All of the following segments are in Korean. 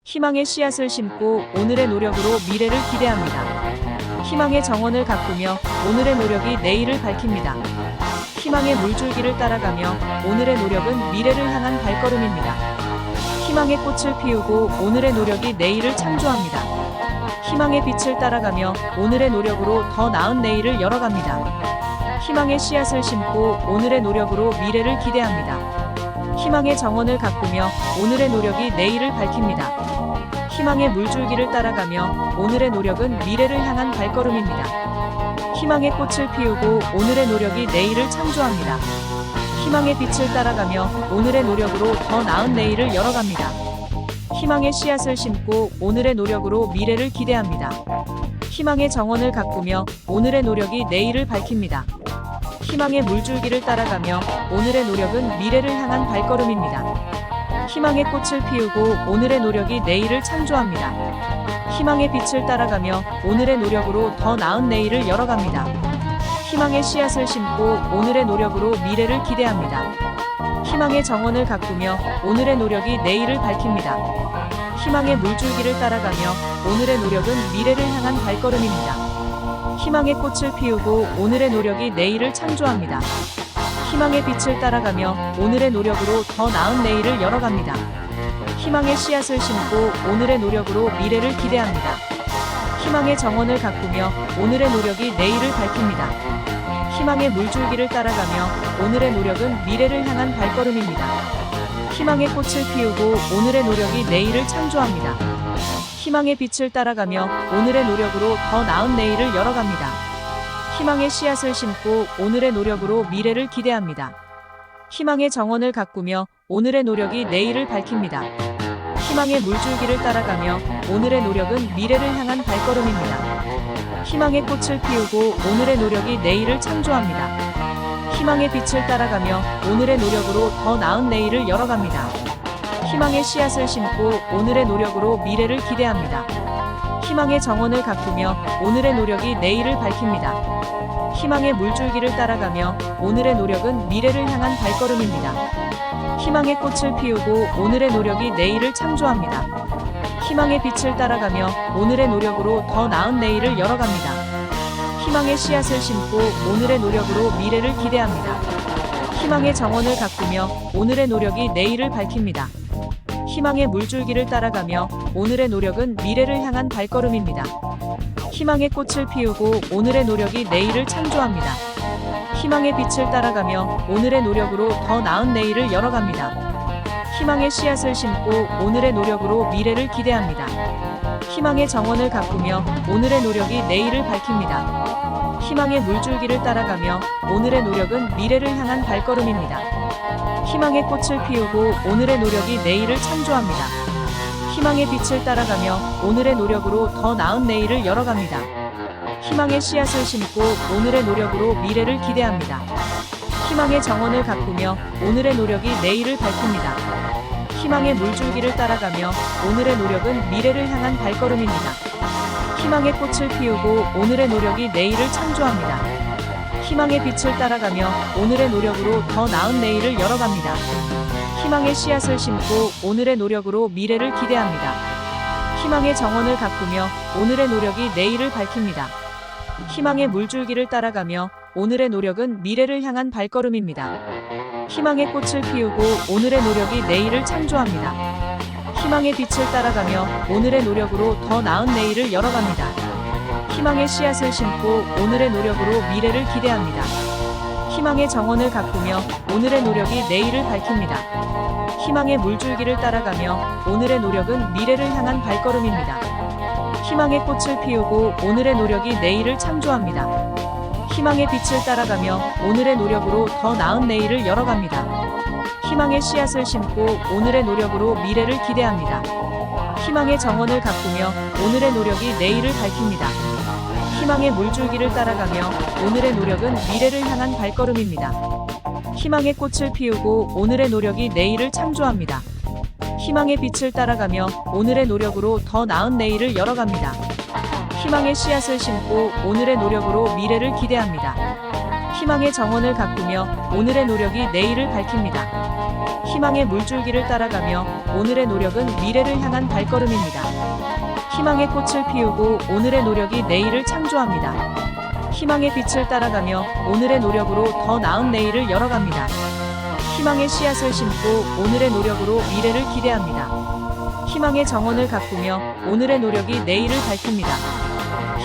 희망의 씨앗을 심고 오늘의 노력으로 미래를 기대합니다. 희망의 정원을 가꾸며 오늘의 노력이 내일을 밝힙니다. 희망의 물줄기를 따라가며 오늘의 노력은 미래를 향한 발걸음입니다. 희망의 꽃을 피우고 오늘의 노력이 내일을 창조합니다. 희망의 빛을 따라가며 오늘의 노력으로 더 나은 내일을 열어갑니다. 희망의 씨앗을 심고 오늘의 노력으로 미래를 기대합니다. 희망의 정원을 가꾸며 오늘의 노력이 내일을 밝힙니다. 희망의 물줄기를 따라가며 오늘의 노력은 미래를 향한 발걸음입니다. 희망의 꽃을 피우고 오늘의 노력이 내일을 창조합니다. 희망의 빛을 따라가며 오늘의 노력으로 더 나은 내일을 열어갑니다. 희망의 씨앗을 심고 오늘의 노력으로 미래를 기대합니다. 희망의 정원을 가꾸며 오늘의 노력이 내일을 밝힙니다. 희망의 물줄기를 따라가며 오늘의 노력은 미래를 향한 발걸음입니다. 희망의 꽃을 피우고 오늘의 노력이 내일을 창조합니다. 희망의 빛을 따라가며 오늘의 노력으로 더 나은 내일을 열어갑니다. 희망의 씨앗을 심고 오늘의 노력으로 미래를 기대합니다. 희망의 정원을 가꾸며 오늘의 노력이 내일을 밝힙니다. 희망의 물줄기를 따라가며 오늘의 노력은 미래를 향한 발걸음입니다. 희망의 꽃을 피우고 오늘의 노력이 내일을 창조합니다. 희망의 빛을 따라가며 오늘의 노력으로 더 나은 내일을 열어갑니다. 희망의 씨앗을 심고 오늘의 노력으로 미래를 기대합니다. 희망의 정원을 가꾸며 오늘의 노력이 내일을 밝힙니다. 희망의 물줄기를 따라가며 오늘의 노력은 미래를 향한 발걸음입니다. 희망의 꽃을 피우고 오늘의 노력이 내일을 창조합니다. 희망의 빛을 따라가며 오늘의 노력으로 더 나은 내일을 열어갑니다. 희망의 씨앗을 심고 오늘의 노력으로 미래를 기대합니다. 희망의 정원을 가꾸며 오늘의 노력이 내일을 밝힙니다. 희망의 물줄기를 따라가며 오늘의 노력은 미래를 향한 발걸음입니다. 희망의 꽃을 피우고 오늘의 노력이 내일을 창조합니다. 희망의 빛을 따라가며 오늘의 노력으로 더 나은 내일을 열어갑니다. 희망의 씨앗을 심고 오늘의 노력으로 미래를 기대합니다. 희망의 정원을 가꾸며 오늘의 노력이 내일을 밝힙니다. 희망의 물줄기를 따라가며 오늘의 노력은 미래를 향한 발걸음입니다. 희망의 꽃을 피우고 오늘의 노력이 내일을 창조합니다. 희망의 빛을 따라가며 오늘의 노력으로 더 나은 내일을 열어갑니다. 희망의 씨앗을 심고 오늘의 노력으로 미래를 기대합니다. 희망의 정원을 가꾸며 오늘의 노력이 내일을 밝힙니다. 희망의 물줄기를 따라가며 오늘의 노력은 미래를 향한 발걸음입니다. 희망의 꽃을 피우고 오늘의 노력이 내일을 창조합니다. 희망의 빛을 따라가며 오늘의 노력으로 더 나은 내일을 열어갑니다. 희망의 씨앗을 심고 오늘의 노력으로 미래를 기대합니다. 희망의 정원을 가꾸며 오늘의 노력이 내일을 밝힙니다. 희망의 물줄기를 따라가며 오늘의 노력은 미래를 향한 발걸음입니다. 희망의 꽃을 피우고 오늘의 노력이 내일을 창조합니다. 희망의 빛을 따라가며 오늘의 노력으로 더 나은 내일을 열어갑니다. 희망의 씨앗을 심고 오늘의 노력으로 미래를 기대합니다. 희망의 정원을 가꾸며 오늘의 노력이 내일을 밝힙니다. 희망의 물줄기를 따라가며 오늘의 노력은 미래를 향한 발걸음입니다. 희망의 꽃을 피우고 오늘의 노력이 내일을 창조합니다. 희망의 빛을 따라가며 오늘의 노력으로 더 나은 내일을 열어갑니다. 희망의 씨앗을 심고 오늘의 노력으로 미래를 기대합니다. 희망의 정원을 가꾸며 오늘의 노력이 내일을 밝힙니다. 희망의 물줄기를 따라가며 오늘의 노력은 미래를 향한 발걸음입니다. 희망의 꽃을 피우고 오늘의 노력이 내일을 창조합니다. 희망의 빛을 따라가며 오늘의 노력으로 더 나은 내일을 열어갑니다. 희망의 씨앗을 심고 오늘의 노력으로 미래를 기대합니다. 희망의 정원을 가꾸며 오늘의 노력이 내일을 밝힙니다. 희망의 물줄기를 따라가며 오늘의 노력은 미래를 향한 발걸음입니다. 희망의 꽃을 피우고 오늘의 노력이 내일을 창조합니다. 희망의 빛을 따라가며 오늘의 노력으로 더 나은 내일을 열어갑니다. 희망의 씨앗을 심고 오늘의 노력으로 미래를 기대합니다. 희망의 정원을 가꾸며 오늘의 노력이 내일을 밝힙니다. 희망의 물줄기를 따라가며 오늘의 노력은 미래를 향한 발걸음입니다. 희망의 꽃을 피우고 오늘의 노력이 내일을 창조합니다. 희망의 빛을 따라가며 오늘의 노력으로 더 나은 내일을 열어갑니다. 희망의 씨앗을 심고 오늘의 노력으로 미래를 기대합니다. 희망의 정원을 가꾸며 오늘의 노력이 내일을 밝힙니다. 희망의 물줄기를 따라가며 오늘의 노력은 미래를 향한 발걸음입니다. 희망의 꽃을 피우고 오늘의 노력이 내일을 창조합니다. 희망의 빛을 따라가며 오늘의 노력으로 더 나은 내일을 열어갑니다. 희망의 씨앗을 심고 오늘의 노력으로 미래를 기대합니다. 희망의 정원을 가꾸며 오늘의 노력이 내일을 밝힙니다.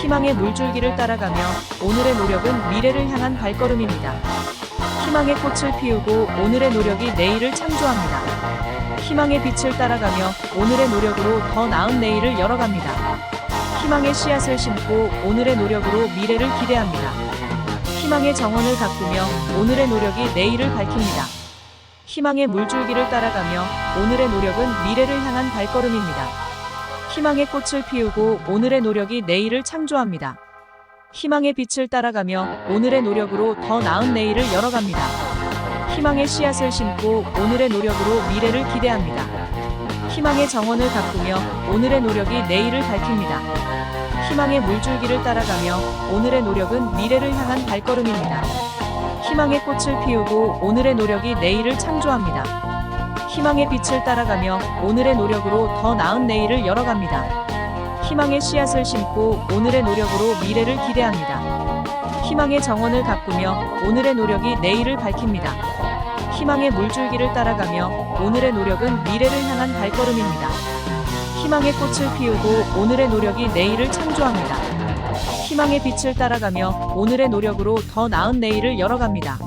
희망의 물줄기를 따라가며 오늘의 노력은 미래를 향한 발걸음입니다. 희망의 꽃을 피우고 오늘의 노력이 내일을 창조합니다. 희망의 빛을 따라가며 오늘의 노력으로 더 나은 내일을 열어갑니다. 희망의 씨앗을 심고 오늘의 노력으로 미래를 기대합니다. 희망의 정원을 가꾸며 오늘의 노력이 내일을 밝힙니다. 희망의 물줄기를 따라가며 오늘의 노력은 미래를 향한 발걸음입니다. 희망의 꽃을 피우고 오늘의 노력이 내일을 창조합니다. 희망의 빛을 따라가며 오늘의 노력으로 더 나은 내일을 열어갑니다. 희망의 씨앗을 심고 오늘의 노력으로 미래를 기대합니다. 희망의 정원을 가꾸며 오늘의 노력이 내일을 밝힙니다. 희망의 물줄기를 따라가며 오늘의 노력은 미래를 향한 발걸음입니다. 희망의 꽃을 피우고 오늘의 노력이 내일을 창조합니다. 희망의 빛을 따라가며 오늘의 노력으로 더 나은 내일을 열어갑니다. 희망의 씨앗을 심고 오늘의 노력으로 미래를 기대합니다. 희망의 정원을 가꾸며 오늘의 노력이 내일을 밝힙니다. 희망의 물줄기를 따라가며 오늘의 노력은 미래를 향한 발걸음입니다. 희망의 꽃을 피우고 오늘의 노력이 내일을 창조합니다. 희망의 빛을 따라가며 오늘의 노력으로 더 나은 내일을 열어갑니다.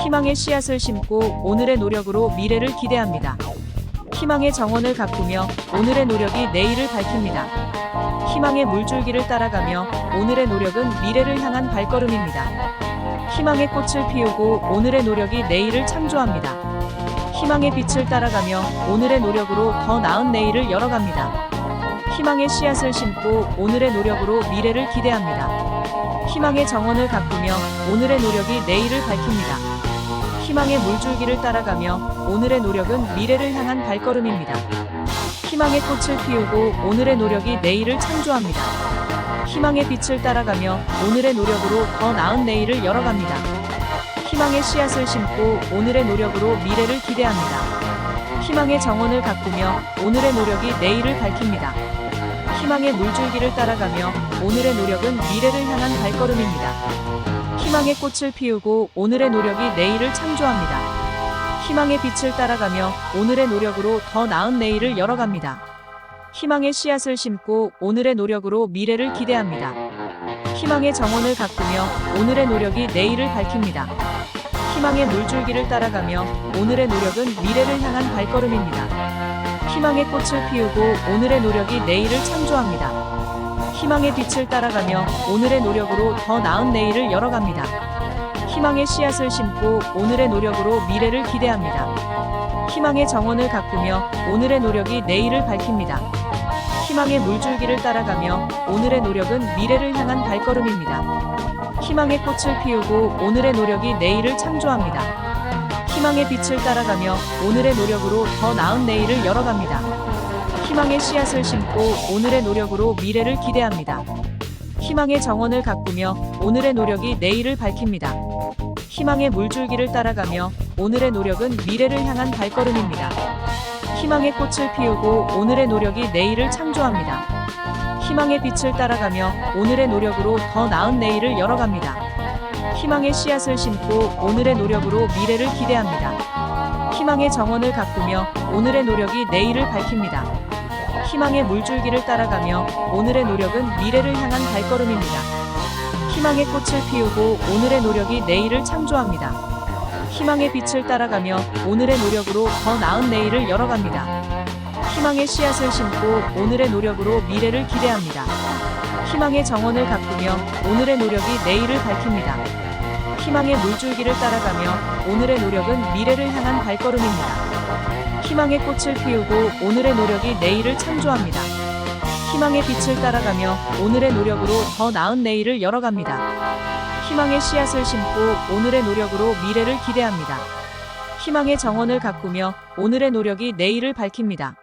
희망의 씨앗을 심고 오늘의 노력으로 미래를 기대합니다. 희망의 정원을 가꾸며 오늘의 노력이 내일을 밝힙니다. 희망의 물줄기를 따라가며 오늘의 노력은 미래를 향한 발걸음입니다. 희망의 꽃을 피우고 오늘의 노력이 내일을 창조합니다. 희망의 빛을 따라가며 오늘의 노력으로 더 나은 내일을 열어갑니다. 희망의 씨앗을 심고 오늘의 노력으로 미래를 기대합니다. 희망의 정원을 가꾸며 오늘의 노력이 내일을 밝힙니다. 희망의 물줄기를 따라가며 오늘의 노력은 미래를 향한 발걸음입니다. 희망의 꽃을 피우고 오늘의 노력이 내일을 창조합니다. 희망의 빛을 따라가며 오늘의 노력으로 더 나은 내일을 열어갑니다. 희망의 씨앗을 심고 오늘의 노력으로 미래를 기대합니다. 희망의 정원을 가꾸며 오늘의 노력이 내일을 밝힙니다. 희망의 물줄기를 따라가며 오늘의 노력은 미래를 향한 발걸음입니다. 희망의 꽃을 피우고 오늘의 노력이 내일을 창조합니다. 희망의 빛을 따라가며 오늘의 노력으로 더 나은 내일을 열어갑니다. 희망의 씨앗을 심고 오늘의 노력으로 미래를 기대합니다. 희망의 정원을 가꾸며 오늘의 노력이 내일을 밝힙니다. 희망의 물줄기를 따라가며 오늘의 노력은 미래를 향한 발걸음입니다. 희망의 꽃을 피우고 오늘의 노력이 내일을 창조합니다. 희망의 빛을 따라가며 오늘의 노력으로 더 나은 내일을 열어갑니다. 희망의 씨앗을 심고 오늘의 노력으로 미래를 기대합니다. 희망의 정원을 가꾸며 오늘의 노력이 내일을 밝힙니다. 희망의 물줄기를 따라가며 오늘의 노력은 미래를 향한 발걸음입니다. 희망의 꽃을 피우고 오늘의 노력이 내일을 창조합니다. 희망의 빛을 따라가며 오늘의 노력으로 더 나은 내일을 열어갑니다. 희망의 씨앗을 심고 오늘의 노력으로 미래를 기대합니다. 희망의 정원을 가꾸며 오늘의 노력이 내일을 밝힙니다. 희망의 물줄기를 따라가며 오늘의 노력은 미래를 향한 발걸음입니다. 희망의 꽃을 피우고 오늘의 노력이 내일을 창조합니다. 희망의 빛을 따라가며 오늘의 노력으로 더 나은 내일을 열어갑니다. 희망의 씨앗을 심고 오늘의 노력으로 미래를 기대합니다. 희망의 정원을 가꾸며 오늘의 노력이 내일을 밝힙니다. 희망의 물줄기를 따라가며 오늘의 노력은 미래를 향한 발걸음입니다. 희망의 꽃을 피우고 오늘의 노력이 내일을 창조합니다. 희망의 빛을 따라가며 오늘의 노력으로 더 나은 내일을 열어갑니다. 희망의 씨앗을 심고 오늘의 노력으로 미래를 기대합니다. 희망의 정원을 가꾸며 오늘의 노력이 내일을 밝힙니다. 희망의 물줄기를 따라가며 오늘의 노력은 미래를 향한 발걸음입니다. 희망의 꽃을 피우고 오늘의 노력이 내일을 창조합니다. 희망의 빛을 따라가며 오늘의 노력으로 더 나은 내일을 열어갑니다. 희망의 씨앗을 심고 오늘의 노력으로 미래를 기대합니다. 희망의 정원을 가꾸며 오늘의 노력이 내일을 밝힙니다.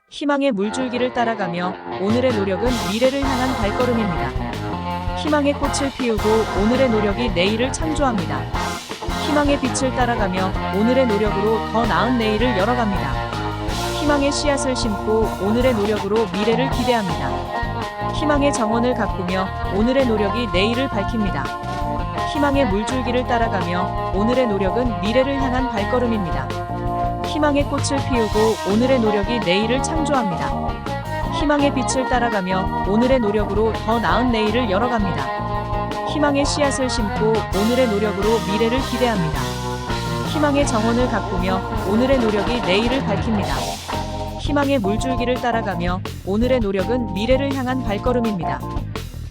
희망의 물줄기를 따라가며 오늘의 노력은 미래를 향한 발걸음입니다. 희망의 꽃을 피우고 오늘의 노력이 내일을 창조합니다. 희망의 빛을 따라가며 오늘의 노력으로 더 나은 내일을 열어갑니다. 희망의 씨앗을 심고 오늘의 노력으로 미래를 기대합니다. 희망의 정원을 가꾸며 오늘의 노력이 내일을 밝힙니다. 희망의 물줄기를 따라가며 오늘의 노력은 미래를 향한 발걸음입니다. 희망의 꽃을 피우고 오늘의 노력이 내일을 창조합니다. 희망의 빛을 따라가며 오늘의 노력으로 더 나은 내일을 열어갑니다. 희망의 씨앗을 심고 오늘의 노력으로 미래를 기대합니다. 희망의 정원을 가꾸며 오늘의 노력이 내일을 밝힙니다. 희망의 물줄기를 따라가며 오늘의 노력은 미래를 향한 발걸음입니다.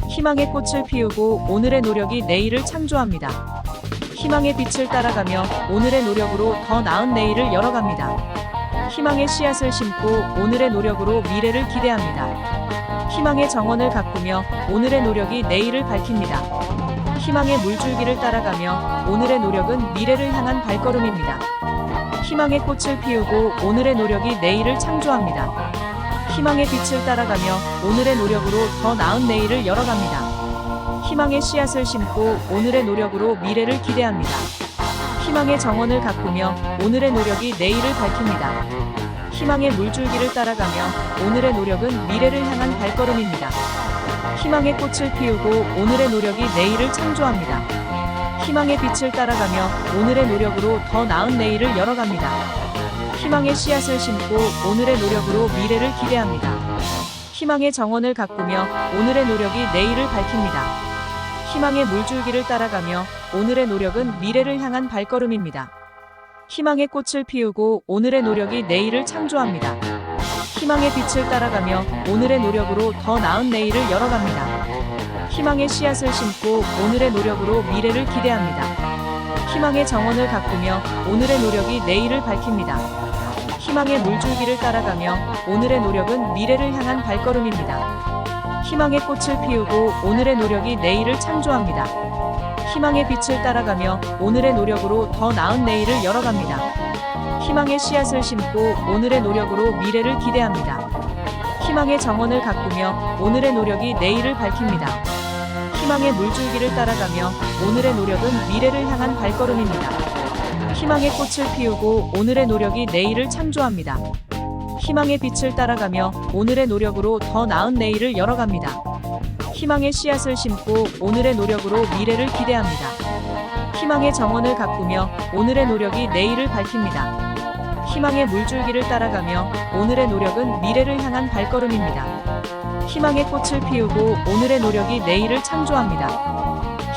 희망의 꽃을 피우고 오늘의 노력이 내일을 창조합니다. 희망의 빛을 따라가며 오늘의 노력으로 더 나은 내일을 열어갑니다. 희망의 씨앗을 심고 오늘의 노력으로 미래를 기대합니다. 희망의 정원을 가꾸며 오늘의 노력이 내일을 밝힙니다. 희망의 물줄기를 따라가며 오늘의 노력은 미래를 향한 발걸음입니다. 희망의 꽃을 피우고 오늘의 노력이 내일을 창조합니다. 희망의 빛을 따라가며 오늘의 노력으로 더 나은 내일을 열어갑니다. 희망의 씨앗을 심고 오늘의 노력으로 미래를 기대합니다. 희망의 정원을 가꾸며 오늘의 노력이 내일을 밝힙니다. 희망의 물줄기를 따라가며 오늘의 노력은 미래를 향한 발걸음입니다. 희망의 꽃을 피우고 오늘의 노력이 내일을 창조합니다. 희망의 빛을 따라가며 오늘의 노력으로 더 나은 내일을 열어갑니다. 희망의 씨앗을 심고 오늘의 노력으로 미래를 기대합니다. 희망의 정원을 가꾸며 오늘의 노력이 내일을 밝힙니다. 희망의 물줄기를 따라가며 오늘의 노력은 미래를 향한 발걸음입니다. 희망의 꽃을 피우고 오늘의 노력이 내일을 창조합니다. 희망의 빛을 따라가며 오늘의 노력으로 더 나은 내일을 열어갑니다. 희망의 씨앗을 심고 오늘의 노력으로 미래를 기대합니다. 희망의 정원을 가꾸며 오늘의 노력이 내일을 밝힙니다. 희망의 물줄기를 따라가며 오늘의 노력은 미래를 향한 발걸음입니다. 희망의 꽃을 피우고 오늘의 노력이 내일을 창조합니다. 희망의 빛을 따라가며 오늘의 노력으로 더 나은 내일을 열어갑니다. 희망의 씨앗을 심고 오늘의 노력으로 미래를 기대합니다. 희망의 정원을 가꾸며 오늘의 노력이 내일을 밝힙니다. 희망의 물줄기를 따라가며 오늘의 노력은 미래를 향한 발걸음입니다. 희망의 꽃을 피우고 오늘의 노력이 내일을 창조합니다. 희망의 빛을 따라가며 오늘의 노력으로 더 나은 내일을 열어갑니다. 희망의 씨앗을 심고 오늘의 노력으로 미래를 기대합니다. 희망의 정원을 가꾸며 오늘의 노력이 내일을 밝힙니다. 희망의 물줄기를 따라가며 오늘의 노력은 미래를 향한 발걸음입니다. 희망의 꽃을 피우고 오늘의 노력이 내일을 창조합니다.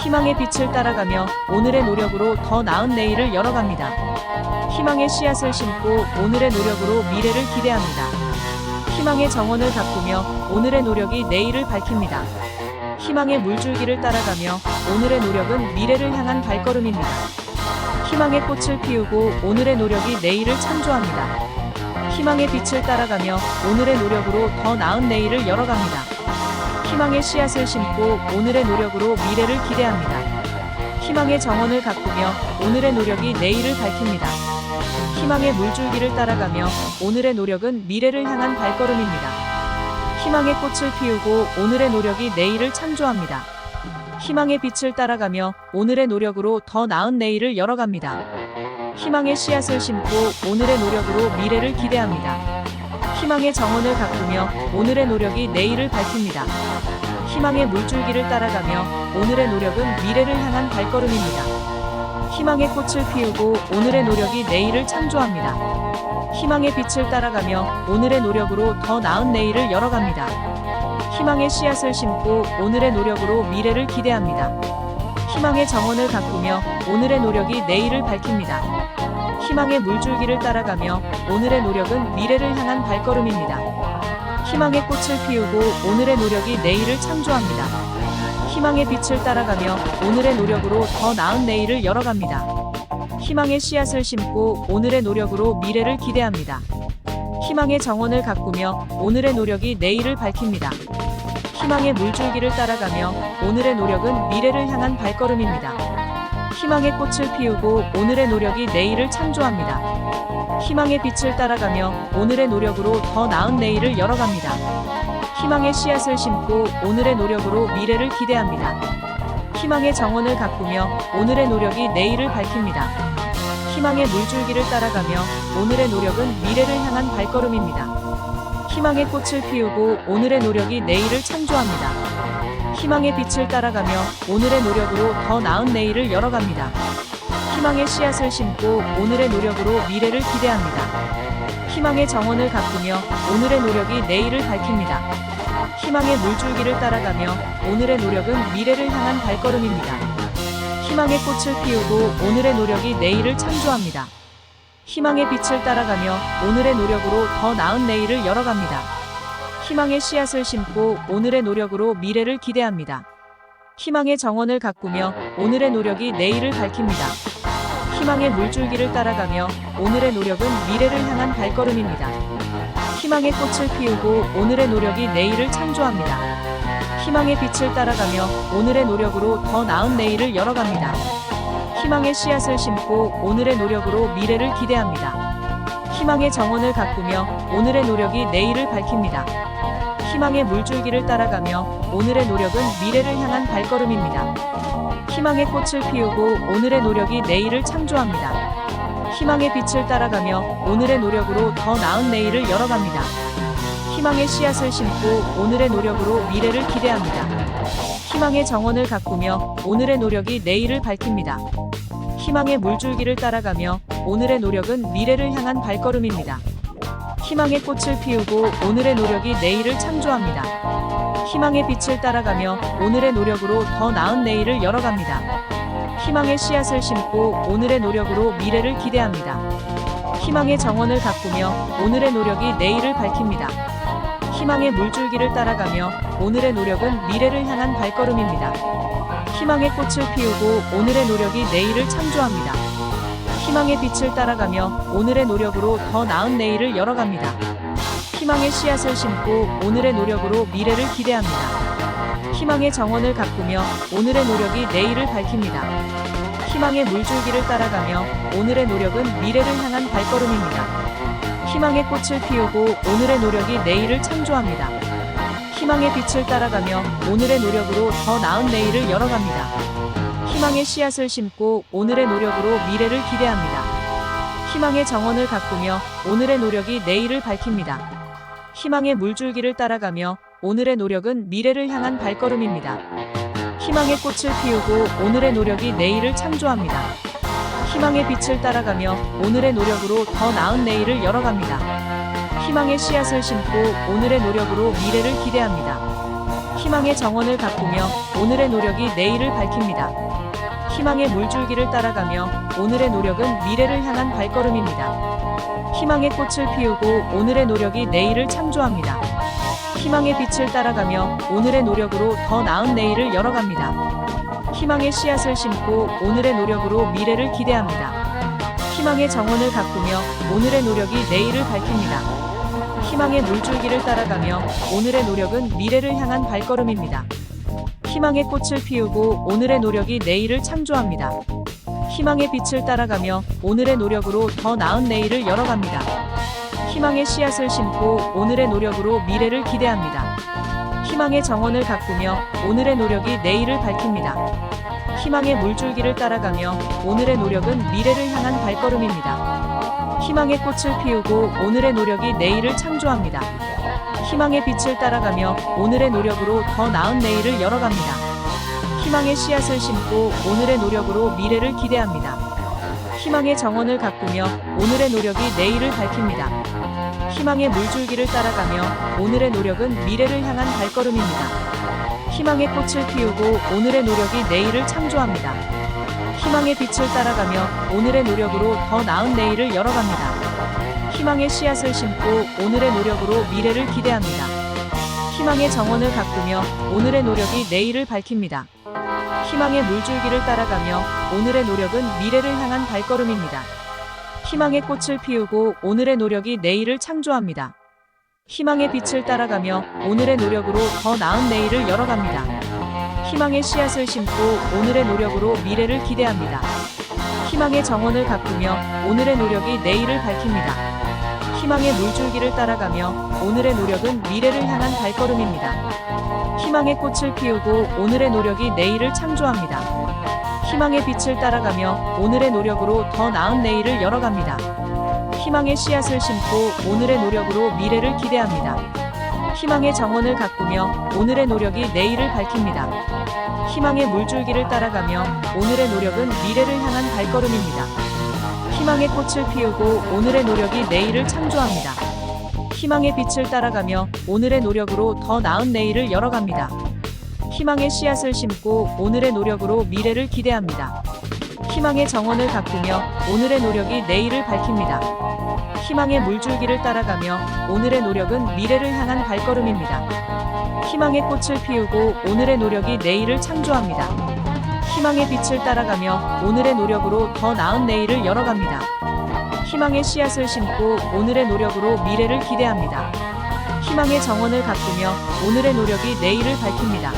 희망의 빛을 따라가며 오늘의 노력으로 더 나은 내일을 열어갑니다. 희망의 씨앗을 심고 오늘의 노력으로 미래를 기대합니다. 희망의 정원을 가꾸며 오늘의 노력이 내일을 밝힙니다. 희망의 물줄기를 따라가며 오늘의 노력은 미래를 향한 발걸음입니다. 희망의 꽃을 피우고 오늘의 노력이 내일을 창조합니다. 희망의 빛을 따라가며 오늘의 노력으로 더 나은 내일을 열어갑니다. 희망의 씨앗을 심고 오늘의 노력으로 미래를 기대합니다. 희망의 정원을 가꾸며 오늘의 노력이 내일을 밝힙니다. 희망의 물줄기를 따라가며 오늘의 노력은 미래를 향한 발걸음입니다. 희망의 꽃을 피우고 오늘의 노력이 내일을 창조합니다. 희망의 빛을 따라가며 오늘의 노력으로 더 나은 내일을 열어갑니다. 희망의 씨앗을 심고 오늘의 노력으로 미래를 기대합니다. 희망의 정원을 가꾸며 오늘의 노력이 내일을 밝힙니다. 희망의 물줄기를 따라가며 오늘의 노력은 미래를 향한 발걸음입니다. 희망의 꽃을 피우고 오늘의 노력이 내일을 창조합니다. 희망의 빛을 따라가며 오늘의 노력으로 더 나은 내일을 열어갑니다. 희망의 씨앗을 심고 오늘의 노력으로 미래를 기대합니다. 희망의 정원을 가꾸며 오늘의 노력이 내일을 밝힙니다. 희망의 물줄기를 따라가며 오늘의 노력은 미래를 향한 발걸음입니다. 희망의 꽃을 피우고 오늘의 노력이 내일을 창조합니다. 희망의 빛을 따라가며 오늘의 노력으로 더 나은 내일을 열어갑니다. 희망의 씨앗을 심고 오늘의 노력으로 미래를 기대합니다. 희망의 정원을 가꾸며 오늘의 노력이 내일을 밝힙니다. 희망의 물줄기를 따라가며 오늘의 노력은 미래를 향한 발걸음입니다. 희망의 꽃을 피우고 오늘의 노력이 내일을 창조합니다. 희망의 빛을 따라가며 오늘의 노력으로 더 나은 내일을 열어갑니다. 희망의 씨앗을 심고 오늘의 노력으로 미래를 기대합니다. 희망의 정원을 가꾸며 오늘의 노력이 내일을 밝힙니다. 희망의 물줄기를 따라가며 오늘의 노력은 미래를 향한 발걸음입니다. 희망의 꽃을 피우고 오늘의 노력이 내일을 창조합니다. 희망의 빛을 따라가며 오늘의 노력으로 더 나은 내일을 열어갑니다. 희망의 씨앗을 심고 오늘의 노력으로 미래를 기대합니다. 희망의 정원을 가꾸며 오늘의 노력이 내일을 밝힙니다. 희망의 물줄기를 따라가며 오늘의 노력은 미래를 향한 발걸음입니다. 희망의 꽃을 피우고 오늘의 노력이 내일을 창조합니다. 희망의 빛을 따라가며 오늘의 노력으로 더 나은 내일을 열어갑니다. 희망의 씨앗을 심고 오늘의 노력으로 미래를 기대합니다. 희망의 정원을 가꾸며 오늘의 노력이 내일을 밝힙니다. 희망의 물줄기를 따라가며 오늘의 노력은 미래를 향한 발걸음입니다. 희망의 꽃을 피우고 오늘의 노력이 내일을 창조합니다. 희망의 빛을 따라가며 오늘의 노력으로 더 나은 내일을 열어갑니다. 희망의 씨앗을 심고 오늘의 노력으로 미래를 기대합니다. 희망의 정원을 가꾸며 오늘의 노력이 내일을 밝힙니다. 희망의 물줄기를 따라가며 오늘의 노력은 미래를 향한 발걸음입니다. 희망의 꽃을 피우고 오늘의 노력이 내일을 창조합니다. 희망의 빛을 따라가며 오늘의 노력으로 더 나은 내일을 열어갑니다. 희망의 씨앗을 심고 오늘의 노력으로 미래를 기대합니다. 희망의 정원을 가꾸며 오늘의 노력이 내일을 밝힙니다. 희망의 물줄기를 따라가며 오늘의 노력은 미래를 향한 발걸음입니다. 희망의 꽃을 피우고 오늘의 노력이 내일을 창조합니다. 희망의 빛을 따라가며 오늘의 노력으로 더 나은 내일을 열어갑니다. 희망의 씨앗을 심고 오늘의 노력으로 미래를 기대합니다. 희망의 정원을 가꾸며 오늘의 노력이 내일을 밝힙니다. 희망의 물줄기를 따라가며 오늘의 노력은 미래를 향한 발걸음입니다. 희망의 꽃을 피우고 오늘의 노력이 내일을 창조합니다. 희망의 빛을 따라가며 오늘의 노력으로 더 나은 내일을 열어갑니다. 희망의 씨앗을 심고 오늘의 노력으로 미래를 기대합니다. 희망의 정원을 가꾸며 오늘의 노력이 내일을 밝힙니다. 희망의 물줄기를 따라가며 오늘의 노력은 미래를 향한 발걸음입니다. 희망의 꽃을 피우고 오늘의 노력이 내일을 창조합니다. 희망의 빛을 따라가며 오늘의 노력으로 더 나은 내일을 열어갑니다. 희망의 씨앗을 심고 오늘의 노력으로 미래를 기대합니다. 희망의 정원을 가꾸며 오늘의 노력이 내일을 밝힙니다. 희망의 물줄기를 따라가며 오늘의 노력은 미래를 향한 발걸음입니다. 희망의 꽃을 피우고 오늘의 노력이 내일을 창조합니다. 희망의 빛을 따라가며 오늘의 노력으로 더 나은 내일을 열어갑니다. 희망의 씨앗을 심고 오늘의 노력으로 미래를 기대합니다. 희망의 정원을 가꾸며 오늘의 노력이 내일을 밝힙니다. 희망의 물줄기를 따라가며 오늘의 노력은 미래를 향한 발걸음입니다. 희망의 꽃을 피우고 오늘의 노력이 내일을 창조합니다. 희망의 빛을 따라가며 오늘의 노력으로 더 나은 내일을 열어갑니다. 희망의 씨앗을 심고 오늘의 노력으로 미래를 기대합니다. 희망의 정원을 가꾸며 오늘의 노력이 내일을 밝힙니다. 희망의 물줄기를 따라가며 오늘의 노력은 미래를 향한 발걸음입니다. 희망의 꽃을 피우고 오늘의 노력이 내일을 창조합니다. 희망의 빛을 따라가며 오늘의 노력으로 더 나은 내일을 열어갑니다. 희망의 씨앗을 심고 오늘의 노력으로 미래를 기대합니다. 희망의 정원을 가꾸며 오늘의 노력이 내일을 밝힙니다. 희망의 물줄기를 따라가며 오늘의 노력은 미래를 향한 발걸음입니다. 희망의 꽃을 피우고 오늘의 노력이 내일을 창조합니다. 희망의 빛을 따라가며 오늘의 노력으로 더 나은 내일을 열어갑니다. 희망의 씨앗을 심고 오늘의 노력으로 미래를 기대합니다. 희망의 정원을 가꾸며 오늘의 노력이 내일을 밝힙니다. 희망의 물줄기를 따라가며 오늘의 노력은 미래를 향한 발걸음입니다. 희망의 꽃을 피우고 오늘의 노력이 내일을 창조합니다. 희망의 빛을 따라가며 오늘의 노력으로 더 나은 내일을 열어갑니다. 희망의 씨앗을 심고 오늘의 노력으로 미래를 기대합니다. 희망의 정원을 가꾸며 오늘의 노력이 내일을 밝힙니다. 희망의 물줄기를 따라가며 오늘의 노력은 미래를 향한 발걸음입니다. 희망의 꽃을 피우고 오늘의 노력이 내일을 창조합니다. 희망의 빛을 따라가며 오늘의 노력으로 더 나은 내일을 열어갑니다. 희망의 씨앗을 심고 오늘의 노력으로 미래를 기대합니다. 희망의 정원을 가꾸며 오늘의 노력이 내일을 밝힙니다. 희망의 물줄기를 따라가며 오늘의 노력은 미래를 향한 발걸음입니다. 희망의 꽃을 피우고 오늘의 노력이 내일을 창조합니다. 희망의 빛을 따라가며 오늘의 노력으로 더 나은 내일을 열어갑니다. 희망의 씨앗을 심고 오늘의 노력으로 미래를 기대합니다. 희망의 정원을 가꾸며 오늘의 노력이 내일을 밝힙니다. 희망의 물줄기를 따라가며 오늘의 노력은 미래를 향한 발걸음입니다. 희망의 꽃을 피우고 오늘의 노력이 내일을 창조합니다. 희망의 빛을 따라가며 오늘의 노력으로 더 나은 내일을 열어갑니다. 희망의 씨앗을 심고 오늘의 노력으로 미래를 기대합니다. 희망의 정원을 가꾸며 오늘의 노력이 내일을 밝힙니다. 희망의 물줄기를 따라가며 오늘의 노력은 미래를 향한 발걸음입니다. 희망의 꽃을 피우고 오늘의 노력이 내일을 창조합니다. 희망의 빛을 따라가며 오늘의 노력으로 더 나은 내일을 열어갑니다. 희망의 씨앗을 심고 오늘의 노력으로 미래를 기대합니다. 희망의 정원을 가꾸며 오늘의 노력이 내일을 밝힙니다.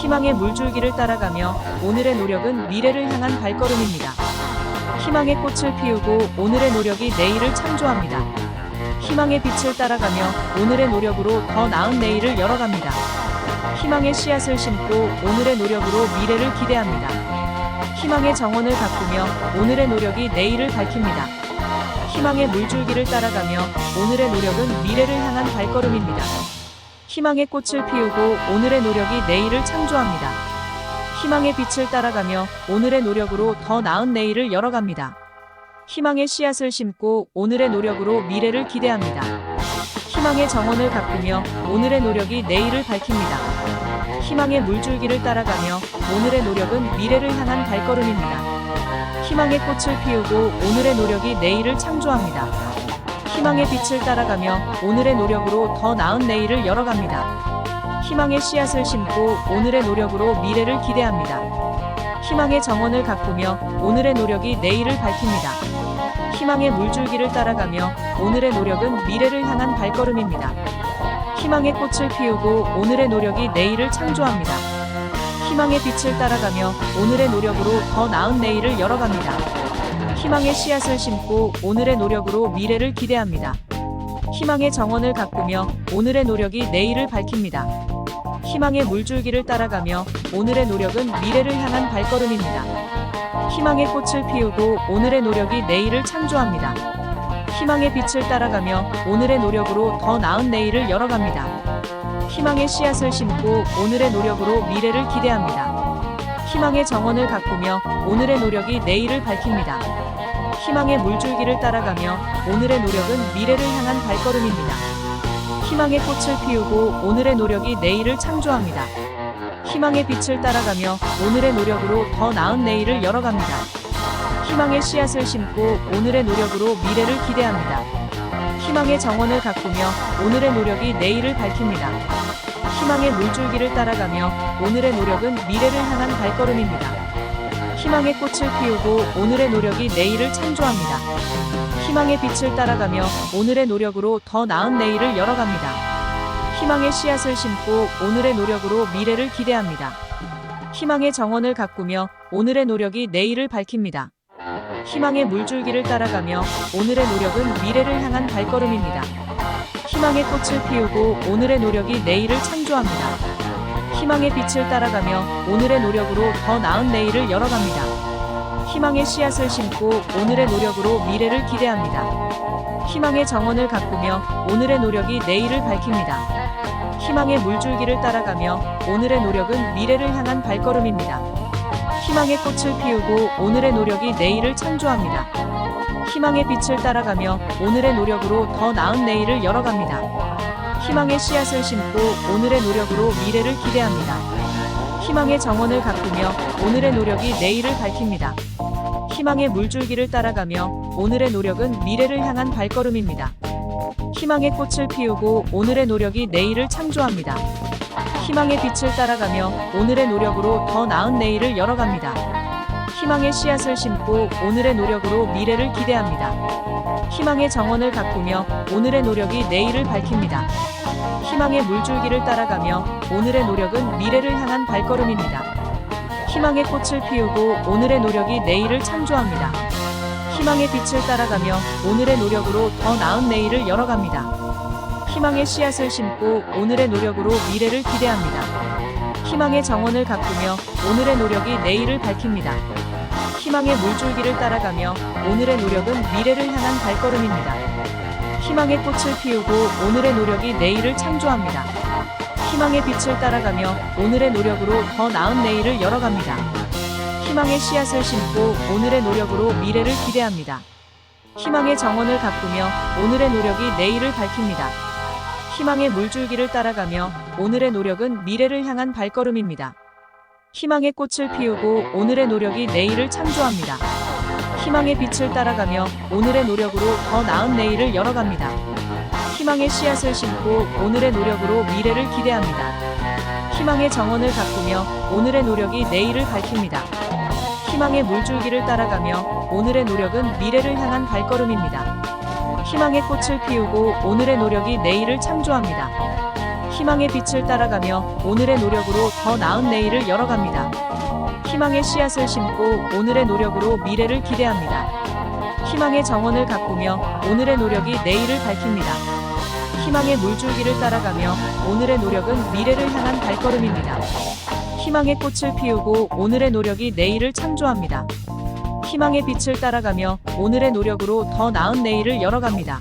희망의 물줄기를 따라가며 오늘의 노력은 미래를 향한 발걸음입니다. 희망의 꽃을 피우고 오늘의 노력이 내일을 창조합니다. 희망의 빛을 따라가며 오늘의 노력으로 더 나은 내일을 열어갑니다. 희망의 씨앗을 심고 오늘의 노력으로 미래를 기대합니다. 희망의 정원을 가꾸며 오늘의 노력이 내일을 밝힙니다. 희망의 물줄기를 따라가며 오늘의 노력은 미래를 향한 발걸음입니다. 희망의 꽃을 피우고 오늘의 노력이 내일을 창조합니다. 희망의 빛을 따라가며 오늘의 노력으로 더 나은 내일을 열어갑니다. 희망의 씨앗을 심고 오늘의 노력으로 미래를 기대합니다. 희망의 정원을 가꾸며 오늘의 노력이 내일을 밝힙니다. 희망의 물줄기를 따라가며 오늘의 노력은 미래를 향한 발걸음입니다. 희망의 꽃을 피우고 오늘의 노력이 내일을 창조합니다. 희망의 빛을 따라가며 오늘의 노력으로 더 나은 내일을 열어갑니다. 희망의 씨앗을 심고 오늘의 노력으로 미래를 기대합니다. 희망의 정원을 가꾸며 오늘의 노력이 내일을 밝힙니다. 희망의 물줄기를 따라가며 오늘의 노력은 미래를 향한 발걸음입니다. 희망의 꽃을 피우고 오늘의 노력이 내일을 창조합니다. 희망의 빛을 따라가며 오늘의 노력으로 더 나은 내일을 열어갑니다. 희망의 씨앗을 심고 오늘의 노력으로 미래를 기대합니다. 희망의 정원을 가꾸며 오늘의 노력이 내일을 밝힙니다. 희망의 물줄기를 따라가며 오늘의 노력은 미래를 향한 발걸음입니다. 희망의 꽃을 피우고 오늘의 노력이 내일을 창조합니다. 희망의 빛을 따라가며 오늘의 노력으로 더 나은 내일을 열어갑니다. 희망의 씨앗을 심고 오늘의 노력으로 미래를 기대합니다. 희망의 정원을 가꾸며 오늘의 노력이 내일을 밝힙니다. 희망의 물줄기를 따라가며 오늘의 노력은 미래를 향한 발걸음입니다. 희망의 꽃을 피우고 오늘의 노력이 내일을 창조합니다. 희망의 빛을 따라가며 오늘의 노력으로 더 나은 내일을 열어갑니다. 희망의 씨앗을 심고 오늘의 노력으로 미래를 기대합니다. 희망의 정원을 가꾸며 오늘의 노력이 내일을 밝힙니다. 희망의 물줄기를 따라가며 오늘의 노력은 미래를 향한 발걸음입니다. 희망의 꽃을 피우고 오늘의 노력이 내일을 창조합니다. 희망의 빛을 따라가며 오늘의 노력으로 더 나은 내일을 열어갑니다. 희망의 씨앗을 심고 오늘의 노력으로 미래를 기대합니다. 희망의 정원을 가꾸며 오늘의 노력이 내일을 밝힙니다. 희망의 물줄기를 따라가며 오늘의 노력은 미래를 향한 발걸음입니다. 희망의 꽃을 피우고 오늘의 노력이 내일을 창조합니다. 희망의 빛을 따라가며 오늘의 노력으로 더 나은 내일을 열어갑니다. 희망의 씨앗을 심고 오늘의 노력으로 미래를 기대합니다. 희망의 정원을 가꾸며 오늘의 노력이 내일을 밝힙니다. 희망의 물줄기를 따라가며 오늘의 노력은 미래를 향한 발걸음입니다. 희망의 꽃을 피우고 오늘의 노력이 내일을 창조합니다. 희망의 빛을 따라가며 오늘의 노력으로 더 나은 내일을 열어갑니다. 희망의 씨앗을 심고 오늘의 노력으로 미래를 기대합니다. 희망의 정원을 가꾸며 오늘의 노력이 내일을 밝힙니다. 희망의 물줄기를 따라가며 오늘의 노력은 미래를 향한 발걸음입니다. 희망의 꽃을 피우고 오늘의 노력이 내일을 창조합니다. 희망의 빛을 따라가며 오늘의 노력으로 더 나은 내일을 열어갑니다. 희망의 씨앗을 심고 오늘의 노력으로 미래를 기대합니다. 희망의 정원을 가꾸며 오늘의 노력이 내일을 밝힙니다. 희망의 물줄기를 따라가며 오늘의 노력은 미래를 향한 발걸음입니다. 희망의 꽃을 피우고 오늘의 노력이 내일을 창조합니다. 희망의 빛을 따라가며 오늘의 노력으로 더 나은 내일을 열어갑니다. 희망의 씨앗을 심고 오늘의 노력으로 미래를 기대합니다. 희망의 정원을 가꾸며 오늘의 노력이 내일을 밝힙니다. 희망의 물줄기를 따라가며 오늘의 노력은 미래를 향한 발걸음입니다. 희망의 꽃을 피우고 오늘의 노력이 내일을 창조합니다. 희망의 빛을 따라가며 오늘의 노력으로 더 나은 내일을 열어갑니다. 희망의 씨앗을 심고 오늘의 노력으로 미래를 기대합니다. 희망의 정원을 가꾸며 오늘의 노력이 내일을 밝힙니다. 희망의 물줄기를 따라가며 오늘의 노력은 미래를 향한 발걸음입니다. 희망의 꽃을 피우고 오늘의 노력이 내일을 창조합니다. 희망의 빛을 따라가며 오늘의 노력으로 더 나은 내일을 열어갑니다. 희망의 씨앗을 심고 오늘의 노력으로 미래를 기대합니다. 희망의 정원을 가꾸며 오늘의 노력이 내일을 밝힙니다. 희망의 물줄기를 따라가며 오늘의 노력은 미래를 향한 발걸음입니다. 희망의 꽃을 피우고 오늘의 노력이 내일을 창조합니다. 희망의 빛을 따라가며 오늘의 노력으로 더 나은 내일을 열어갑니다. 희망의 씨앗을 심고 오늘의 노력으로 미래를 기대합니다. 희망의 정원을 가꾸며 오늘의 노력이 내일을 밝힙니다. 희망의 물줄기를 따라가며 오늘의 노력은 미래를 향한 발걸음입니다. 희망의 꽃을 피우고 오늘의 노력이 내일을 창조합니다. 희망의 빛을 따라가며 오늘의 노력으로 더 나은 내일을 열어갑니다.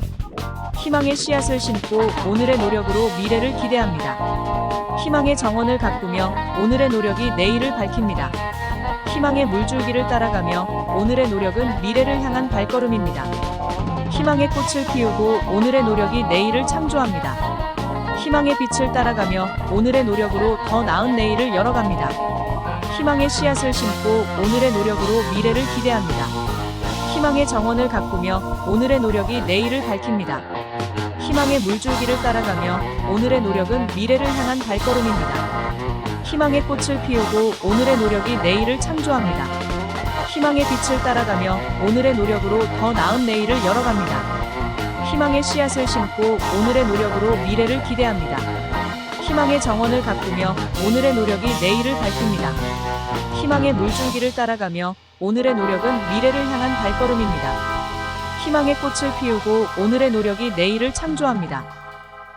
희망의 씨앗을 심고 오늘의 노력으로 미래를 기대합니다. 희망의 정원을 가꾸며 오늘의 노력이 내일을 밝힙니다. 희망의 물줄기를 따라가며 오늘의 노력은 미래를 향한 발걸음입니다. 희망의 꽃을 피우고 오늘의 노력이 내일을 창조합니다. 희망의 빛을 따라가며 오늘의 노력으로 더 나은 내일을 열어갑니다. 희망의 씨앗을 심고 오늘의 노력으로 미래를 기대합니다. 희망의 정원을 가꾸며 오늘의 노력이 내일을 밝힙니다. 희망의 물줄기를 따라가며 오늘의 노력은 미래를 향한 발걸음입니다. 희망의 꽃을 피우고 오늘의 노력이 내일을 창조합니다. 희망의 빛을 따라가며 오늘의 노력으로 더 나은 내일을 열어갑니다. 희망의 씨앗을 심고 오늘의 노력으로 미래를 기대합니다. 희망의 정원을 가꾸며 오늘의 노력이 내일을 밝힙니다. 희망의 물줄기를 따라가며 오늘의 노력은 미래를 향한 발걸음입니다. 희망의 꽃을 피우고 오늘의 노력이 내일을 창조합니다.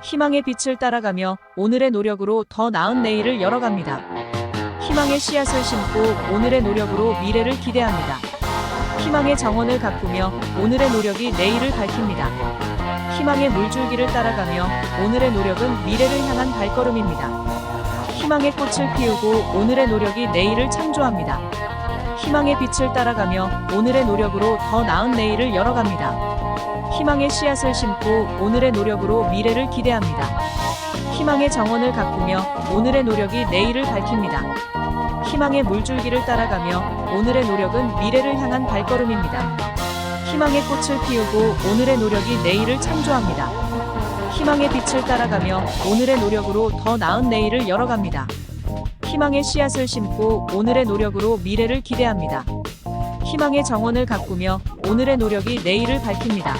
희망의 빛을 따라가며 오늘의 노력으로 더 나은 내일을 열어갑니다. 희망의 씨앗을 심고 오늘의 노력으로 미래를 기대합니다. 희망의 정원을 가꾸며 오늘의 노력이 내일을 밝힙니다. 희망의 물줄기를 따라가며 오늘의 노력은 미래를 향한 발걸음입니다. 희망의 꽃을 피우고 오늘의 노력이 내일을 창조합니다. 희망의 빛을 따라가며 오늘의 노력으로 더 나은 내일을 열어갑니다. 희망의 씨앗을 심고 오늘의 노력으로 미래를 기대합니다. 희망의 정원을 가꾸며 오늘의 노력이 내일을 밝힙니다. 희망의 물줄기를 따라가며 오늘의 노력은 미래를 향한 발걸음입니다. 희망의 꽃을 피우고 오늘의 노력이 내일을 창조합니다. 희망의 빛을 따라가며 오늘의 노력으로 더 나은 내일을 열어갑니다. 희망의 씨앗을 심고 오늘의 노력으로 미래를 기대합니다. 희망의 정원을 가꾸며 오늘의 노력이 내일을 밝힙니다.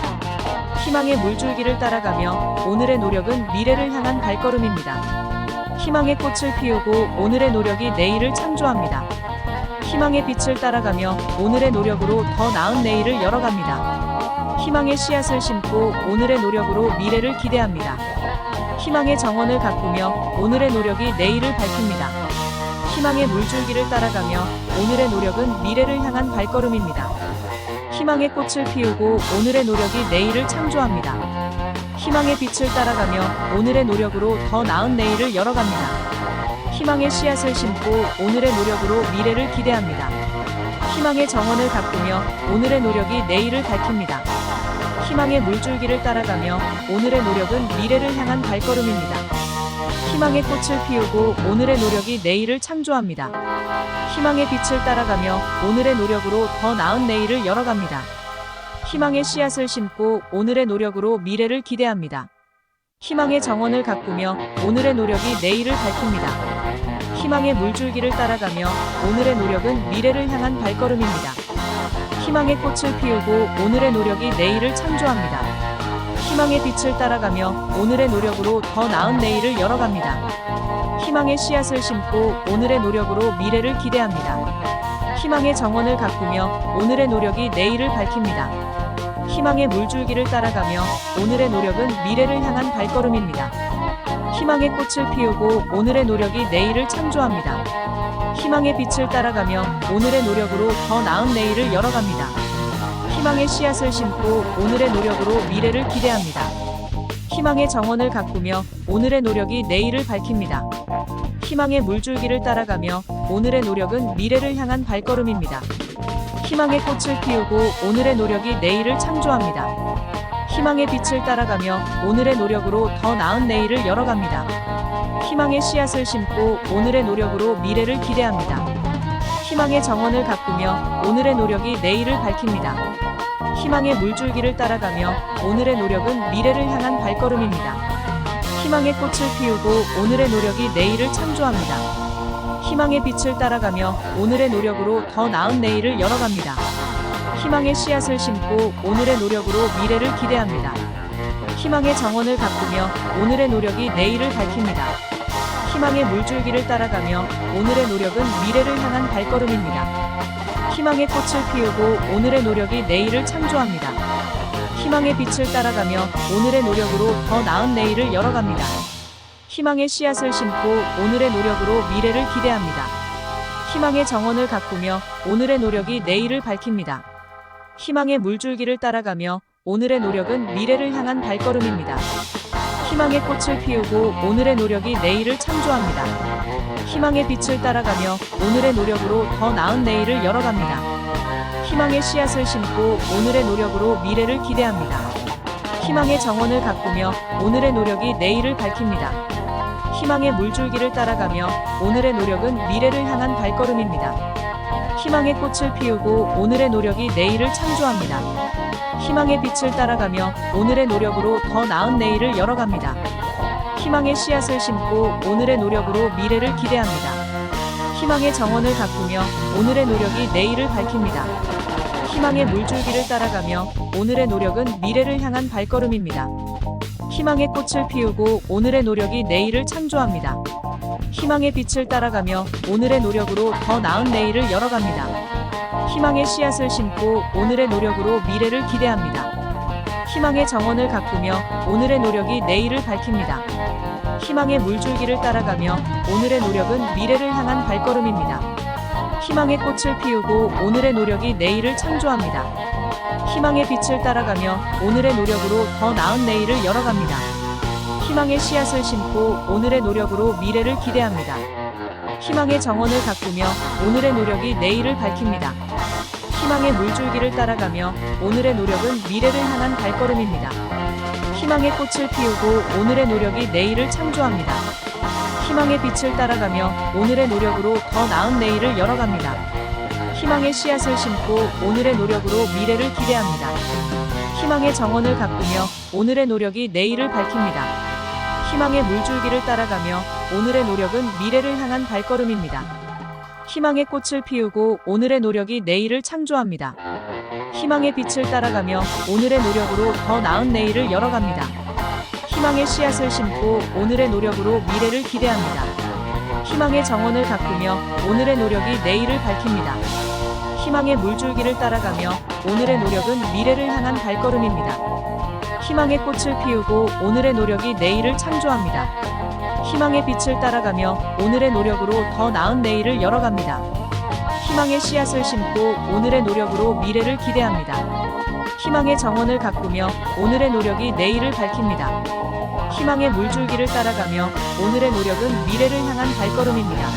희망의 물줄기를 따라가며 오늘의 노력은 미래를 향한 발걸음입니다. 희망의 꽃을 피우고 오늘의 노력이 내일을 창조합니다. 희망의 빛을 따라가며 오늘의 노력으로 더 나은 내일을 열어갑니다. 희망의 씨앗을 심고 오늘의 노력으로 미래를 기대합니다. 희망의 정원을 가꾸며 오늘의 노력이 내일을 밝힙니다. 희망의 물줄기를 따라가며 오늘의 노력은 미래를 향한 발걸음입니다. 희망의 꽃을 피우고 오늘의 노력이 내일을 창조합니다. 희망의 빛을 따라가며 오늘의 노력으로 더 나은 내일을 열어갑니다. 희망의 씨앗을 심고 오늘의 노력으로 미래를 기대합니다. 희망의 정원을 가꾸며 오늘의 노력이 내일을 밝힙니다. 희망의 물줄기를 따라가며 오늘의 노력은 미래를 향한 발걸음입니다. 희망의 꽃을 피우고 오늘의 노력이 내일을 창조합니다. 희망의 빛을 따라가며 오늘의 노력으로 더 나은 내일을 열어갑니다. 희망의 씨앗을 심고 오늘의 노력으로 미래를 기대합니다. 희망의 정원을 가꾸며 오늘의 노력이 내일을 밝힙니다. 희망의 물줄기를 따라가며 오늘의 노력은 미래를 향한 발걸음입니다. 희망의 꽃을 피우고 오늘의 노력이 내일을 창조합니다. 희망의 빛을 따라가며 오늘의 노력으로 더 나은 내일을 열어갑니다. 희망의 씨앗을 심고 오늘의 노력으로 미래를 기대합니다. 희망의 정원을 가꾸며 오늘의 노력이 내일을 밝힙니다. 희망의 물줄기를 따라가며 오늘의 노력은 미래를 향한 발걸음입니다. 희망의 꽃을 피우고 오늘의 노력이 내일을 창조합니다. 희망의 빛을 따라가며 오늘의 노력으로 더 나은 내일을 열어갑니다. 희망의 씨앗을 심고 오늘의 노력으로 미래를 기대합니다. 희망의 정원을 가꾸며 오늘의 노력이 내일을 밝힙니다. 희망의 물줄기를 따라가며 오늘의 노력은 미래를 향한 발걸음입니다. 희망의 꽃을 피우고 오늘의 노력이 내일을 창조합니다. 희망의 빛을 따라가며 오늘의 노력으로 더 나은 내일을 열어갑니다. 희망의 씨앗을 심고 오늘의 노력으로 미래를 기대합니다. 희망의 정원을 가꾸며 오늘의 노력이 내일을 밝힙니다. 희망의 물줄기를 따라가며 오늘의 노력은 미래를 향한 발걸음입니다. 희망의 꽃을 피우고 오늘의 노력이 내일을 창조합니다. 희망의 빛을 따라가며 오늘의 노력으로 더 나은 내일을 열어갑니다. 희망의 씨앗을 심고 오늘의 노력으로 미래를 기대합니다. 희망의 정원을 가꾸며 오늘의 노력이 내일을 밝힙니다. 희망의 물줄기를 따라가며 오늘의 노력은 미래를 향한 발걸음입니다. 희망의 꽃을 피우고 오늘의 노력이 내일을 창조합니다. 희망의 빛을 따라가며 오늘의 노력으로 더 나은 내일을 열어갑니다. 희망의 씨앗을 심고 오늘의 노력으로 미래를 기대합니다. 희망의 정원을 가꾸며 오늘의 노력이 내일을 밝힙니다. 희망의 물줄기를 따라가며 오늘의 노력은 미래를 향한 발걸음입니다. 희망의 꽃을 피우고 오늘의 노력이 내일을 창조합니다. 희망의 빛을 따라가며 오늘의 노력으로 더 나은 내일을 열어갑니다. 희망의 씨앗을 심고 오늘의 노력으로 미래를 기대합니다. 희망의 정원을 가꾸며 오늘의 노력이 내일을 밝힙니다. 희망의 물줄기를 따라가며 오늘의 노력은 미래를 향한 발걸음입니다. 희망의 꽃을 피우고 오늘의 노력이 내일을 창조합니다. 희망의 빛을 따라가며 오늘의 노력으로 더 나은 내일을 열어갑니다. 희망의 씨앗을 심고 오늘의 노력으로 미래를 기대합니다. 희망의 정원을 가꾸며 오늘의 노력이 내일을 밝힙니다. 희망의 물줄기를 따라가며 오늘의 노력은 미래를 향한 발걸음입니다. 희망의 꽃을 피우고 오늘의 노력이 내일을 창조합니다. 희망의 빛을 따라가며 오늘의 노력으로 더 나은 내일을 열어갑니다. 희망의 씨앗을 심고 오늘의 노력으로 미래를 기대합니다. 희망의 정원을 가꾸며 오늘의 노력이 내일을 밝힙니다. 희망의 물줄기를 따라가며 오늘의 노력은 미래를 향한 발걸음입니다. 희망의 꽃을 피우고 오늘의 노력이 내일을 창조합니다. 희망의 빛을 따라가며 오늘의 노력으로 더 나은 내일을 열어갑니다. 희망의 씨앗을 심고 오늘의 노력으로 미래를 기대합니다. 희망의 정원을 가꾸며 오늘의 노력이 내일을 밝힙니다. 희망의 물줄기를 따라가며 오늘의 노력은 미래를 향한 발걸음입니다. 희망의 꽃을 피우고 오늘의 노력이 내일을 창조합니다. 희망의 빛을 따라가며 오늘의 노력으로 더 나은 내일을 열어갑니다. 희망의 씨앗을 심고 오늘의 노력으로 미래를 기대합니다. 희망의 정원을 가꾸며 오늘의 노력이 내일을 밝힙니다. 희망의 물줄기를 따라가며 오늘의 노력은 미래를 향한 발걸음입니다. 희망의 꽃을 피우고 오늘의 노력이 내일을 창조합니다. 희망의 빛을 따라가며 오늘의 노력으로 더 나은 내일을 열어갑니다. 희망의 씨앗을 심고 오늘의 노력으로 미래를 기대합니다. 희망의 정원을 가꾸며 오늘의 노력이 내일을 밝힙니다. 희망의 물줄기를 따라가며 오늘의 노력은 미래를 향한 발걸음입니다. 희망의 꽃을 피우고 오늘의 노력이 내일을 창조합니다. 희망의 빛을 따라가며 오늘의 노력으로 더 나은 내일을 열어갑니다. 희망의 씨앗을 심고 오늘의 노력으로 미래를 기대합니다. 희망의 정원을 가꾸며 오늘의 노력이 내일을 밝힙니다. 희망의 물줄기를 따라가며 오늘의 노력은 미래를 향한 발걸음입니다.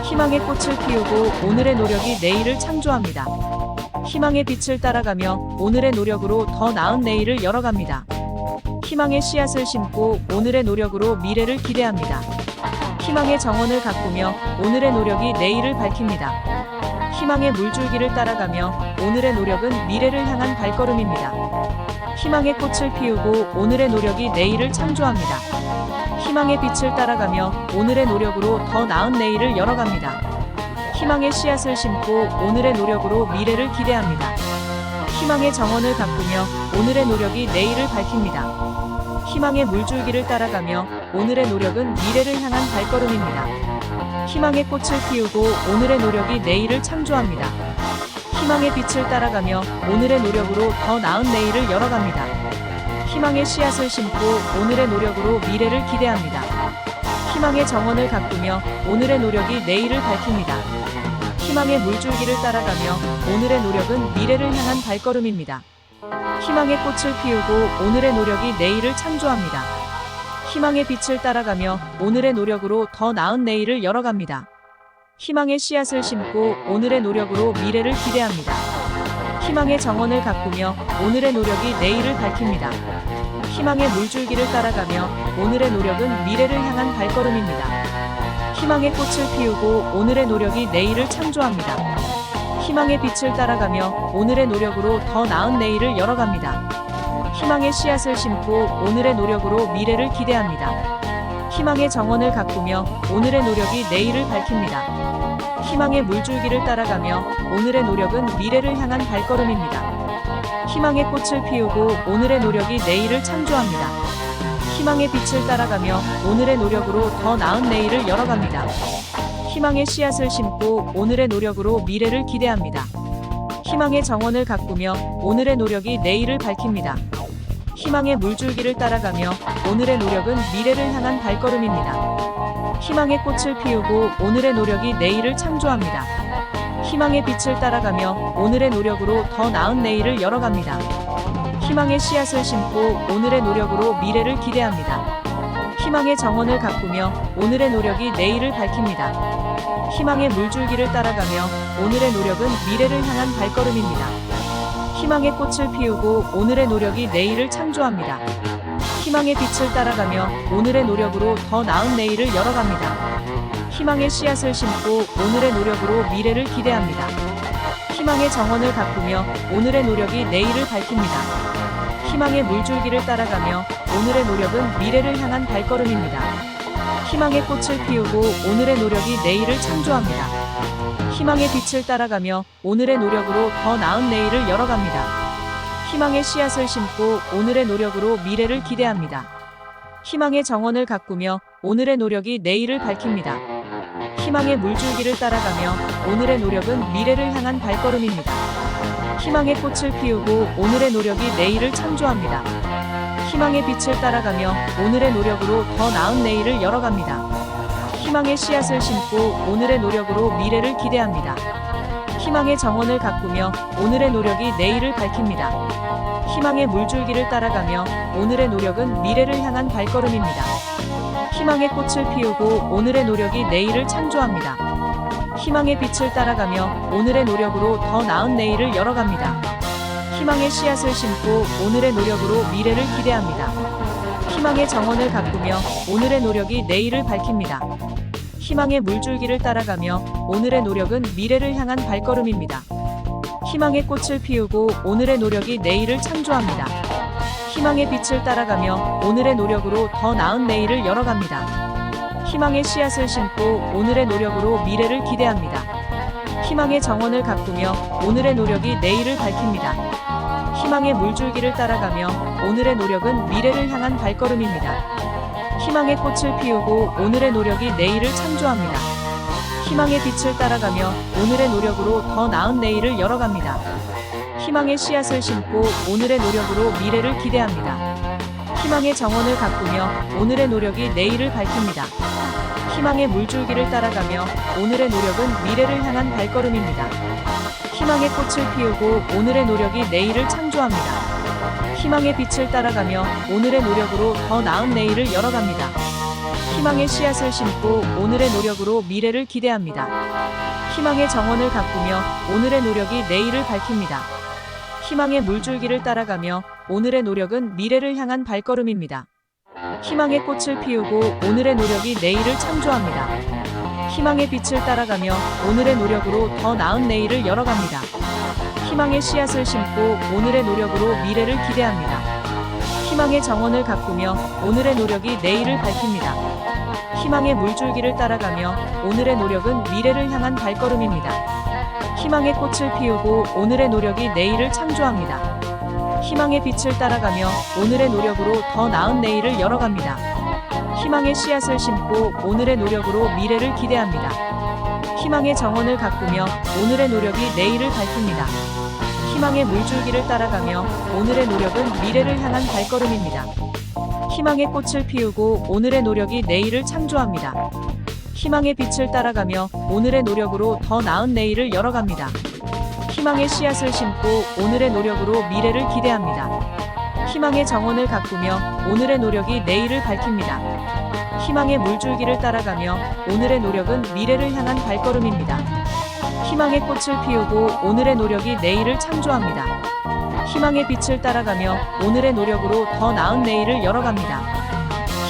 희망의 꽃을 피우고 오늘의 노력이 내일을 창조합니다. 희망의 빛을 따라가며 오늘의 노력으로 더 나은 내일을 열어갑니다. 희망의 씨앗을 심고 오늘의 노력으로 미래를 기대합니다. 희망의 정원을 가꾸며 오늘의 노력이 내일을 밝힙니다. 희망의 물줄기를 따라가며 오늘의 노력은 미래를 향한 발걸음입니다. 희망의 꽃을 피우고 오늘의 노력이 내일을 창조합니다. 희망의 빛을 따라가며 오늘의 노력으로 더 나은 내일을 열어갑니다. 희망의 씨앗을 심고 오늘의 노력으로 미래를 기대합니다. 희망의 정원을 가꾸며 오늘의 노력이 내일을 밝힙니다. 희망의 물줄기를 따라가며 오늘의 노력은 미래를 향한 발걸음입니다. 희망의 꽃을 피우고 오늘의 노력이 내일을 창조합니다. 희망의 빛을 따라가며 오늘의 노력으로 더 나은 내일을 열어갑니다. 희망의 씨앗을 심고 오늘의 노력으로 미래를 기대합니다. 희망의 정원을 가꾸며 오늘의 노력이 내일을 밝힙니다. 희망의 물줄기를 따라가며 오늘의 노력은 미래를 향한 발걸음입니다. 희망의 꽃을 피우고 오늘의 노력이 내일을 창조합니다. 희망의 빛을 따라가며 오늘의 노력으로 더 나은 내일을 열어갑니다. 희망의 씨앗을 심고 오늘의 노력으로 미래를 기대합니다. 희망의 정원을 가꾸며 오늘의 노력이 내일을 밝힙니다. 희망의 물줄기를 따라가며 오늘의 노력은 미래를 향한 발걸음입니다. 희망의 꽃을 피우고 오늘의 노력이 내일을 창조합니다. 희망의 빛을 따라가며 오늘의 노력으로 더 나은 내일을 열어갑니다. 희망의 씨앗을 심고 오늘의 노력으로 미래를 기대합니다. 희망의 정원을 가꾸며 오늘의 노력이 내일을 밝힙니다. 희망의 물줄기를 따라가며 오늘의 노력은 미래를 향한 발걸음입니다. 희망의 꽃을 피우고 오늘의 노력이 내일을 창조합니다. 희망의 빛을 따라가며 오늘의 노력으로 더 나은 내일을 열어갑니다. 희망의 씨앗을 심고 오늘의 노력으로 미래를 기대합니다. 희망의 정원을 가꾸며 오늘의 노력이 내일을 밝힙니다. 희망의 물줄기를 따라가며 오늘의 노력은 미래를 향한 발걸음입니다. 희망의 꽃을 피우고 오늘의 노력이 내일을 창조합니다. 희망의 빛을 따라가며 오늘의 노력으로 더 나은 내일을 열어갑니다. 희망의 씨앗을 심고 오늘의 노력으로 미래를 기대합니다. 희망의 정원을 가꾸며 오늘의 노력이 내일을 밝힙니다. 희망의 물줄기를 따라가며 오늘의 노력은 미래를 향한 발걸음입니다. 희망의 꽃을 피우고 오늘의 노력이 내일을 창조합니다. 희망의 빛을 따라가며 오늘의 노력으로 더 나은 내일을 열어갑니다. 희망의 씨앗을 심고 오늘의 노력으로 미래를 기대합니다. 희망의 정원을 가꾸며 오늘의 노력이 내일을 밝힙니다. 희망의 물줄기를 따라가며 오늘의 노력은 미래를 향한 발걸음입니다. 희망의 꽃을 피우고 오늘의 노력이 내일을 창조합니다. 희망의 빛을 따라가며 오늘의 노력으로 더 나은 내일을 열어갑니다. 희망의 씨앗을 심고 오늘의 노력으로 미래를 기대합니다. 희망의 정원을 가꾸며 오늘의 노력이 내일을 밝힙니다. 희망의 물줄기를 따라가며 오늘의 노력은 미래를 향한 발걸음입니다. 희망의 꽃을 피우고 오늘의 노력이 내일을 창조합니다. 희망의 빛을 따라가며 오늘의 노력으로 더 나은 내일을 열어갑니다. 희망의 씨앗을 심고 오늘의 노력으로 미래를 기대합니다. 희망의 정원을 가꾸며 오늘의 노력이 내일을 밝힙니다. 희망의 물줄기를 따라가며 오늘의 노력은 미래를 향한 발걸음입니다. 희망의 꽃을 피우고 오늘의 노력이 내일을 창조합니다. 희망의 빛을 따라가며 오늘의 노력으로 더 나은 내일을 열어갑니다. 희망의 씨앗을 심고 오늘의 노력으로 미래를 기대합니다. 희망의 정원을 가꾸며 오늘의 노력이 내일을 밝힙니다. 희망의 물줄기를 따라가며 오늘의 노력은 미래를 향한 발걸음입니다. 희망의 꽃을 피우고 오늘의 노력이 내일을 창조합니다. 희망의 빛을 따라가며 오늘의 노력으로 더 나은 내일을 열어갑니다. 희망의 씨앗을 심고 오늘의 노력으로 미래를 기대합니다. 희망의 정원을 가꾸며 오늘의 노력이 내일을 밝힙니다. 희망의 물줄기를 따라가며 오늘의 노력은 미래를 향한 발걸음입니다. 희망의 꽃을 피우고 오늘의 노력이 내일을 창조합니다. 희망의 빛을 따라가며 오늘의 노력으로 더 나은 내일을 열어갑니다. 희망의 씨앗을 심고 오늘의 노력으로 미래를 기대합니다. 희망의 정원을 가꾸며 오늘의 노력이 내일을 밝힙니다. 희망의 물줄기를 따라가며 오늘의 노력은 미래를 향한 발걸음입니다. 희망의 꽃을 피우고 오늘의 노력이 내일을 창조합니다. 희망의 빛을 따라가며 오늘의 노력으로 더 나은 내일을 열어갑니다. 희망의 씨앗을 심고 오늘의 노력으로 미래를 기대합니다. 희망의 정원을 가꾸며 오늘의 노력이 내일을 밝힙니다. 희망의 물줄기를 따라가며 오늘의 노력은 미래를 향한 발걸음입니다. 희망의 꽃을 피우고 오늘의 노력이 내일을 창조합니다. 희망의 빛을 따라가며 오늘의 노력으로 더 나은 내일을 열어갑니다. 희망의 씨앗을 심고 오늘의 노력으로 미래를 기대합니다. 희망의 정원을 가꾸며 오늘의 노력이 내일을 밝힙니다. 희망의 물줄기를 따라가며 오늘의 노력은 미래를 향한 발걸음입니다. 희망의 꽃을 피우고 오늘의 노력이 내일을 창조합니다. 희망의 빛을 따라가며 오늘의 노력으로 더 나은 내일을 열어갑니다. 희망의 씨앗을 심고 오늘의 노력으로 미래를 기대합니다. 희망의 정원을 가꾸며 오늘의 노력이 내일을 밝힙니다. 희망의 물줄기를 따라가며 오늘의 노력은 미래를 향한 발걸음입니다. 희망의 꽃을 피우고 오늘의 노력이 내일을 창조합니다. 희망의 빛을 따라가며 오늘의 노력으로 더 나은 내일을 열어갑니다. 희망의 씨앗을 심고 오늘의 노력으로 미래를 기대합니다. 희망의 정원을 가꾸며 오늘의 노력이 내일을 밝힙니다. 희망의 물줄기를 따라가며 오늘의 노력은 미래를 향한 발걸음입니다. 희망의 꽃을 피우고 오늘의 노력이 내일을 창조합니다. 희망의 빛을 따라가며 오늘의 노력으로 더 나은 내일을 열어갑니다.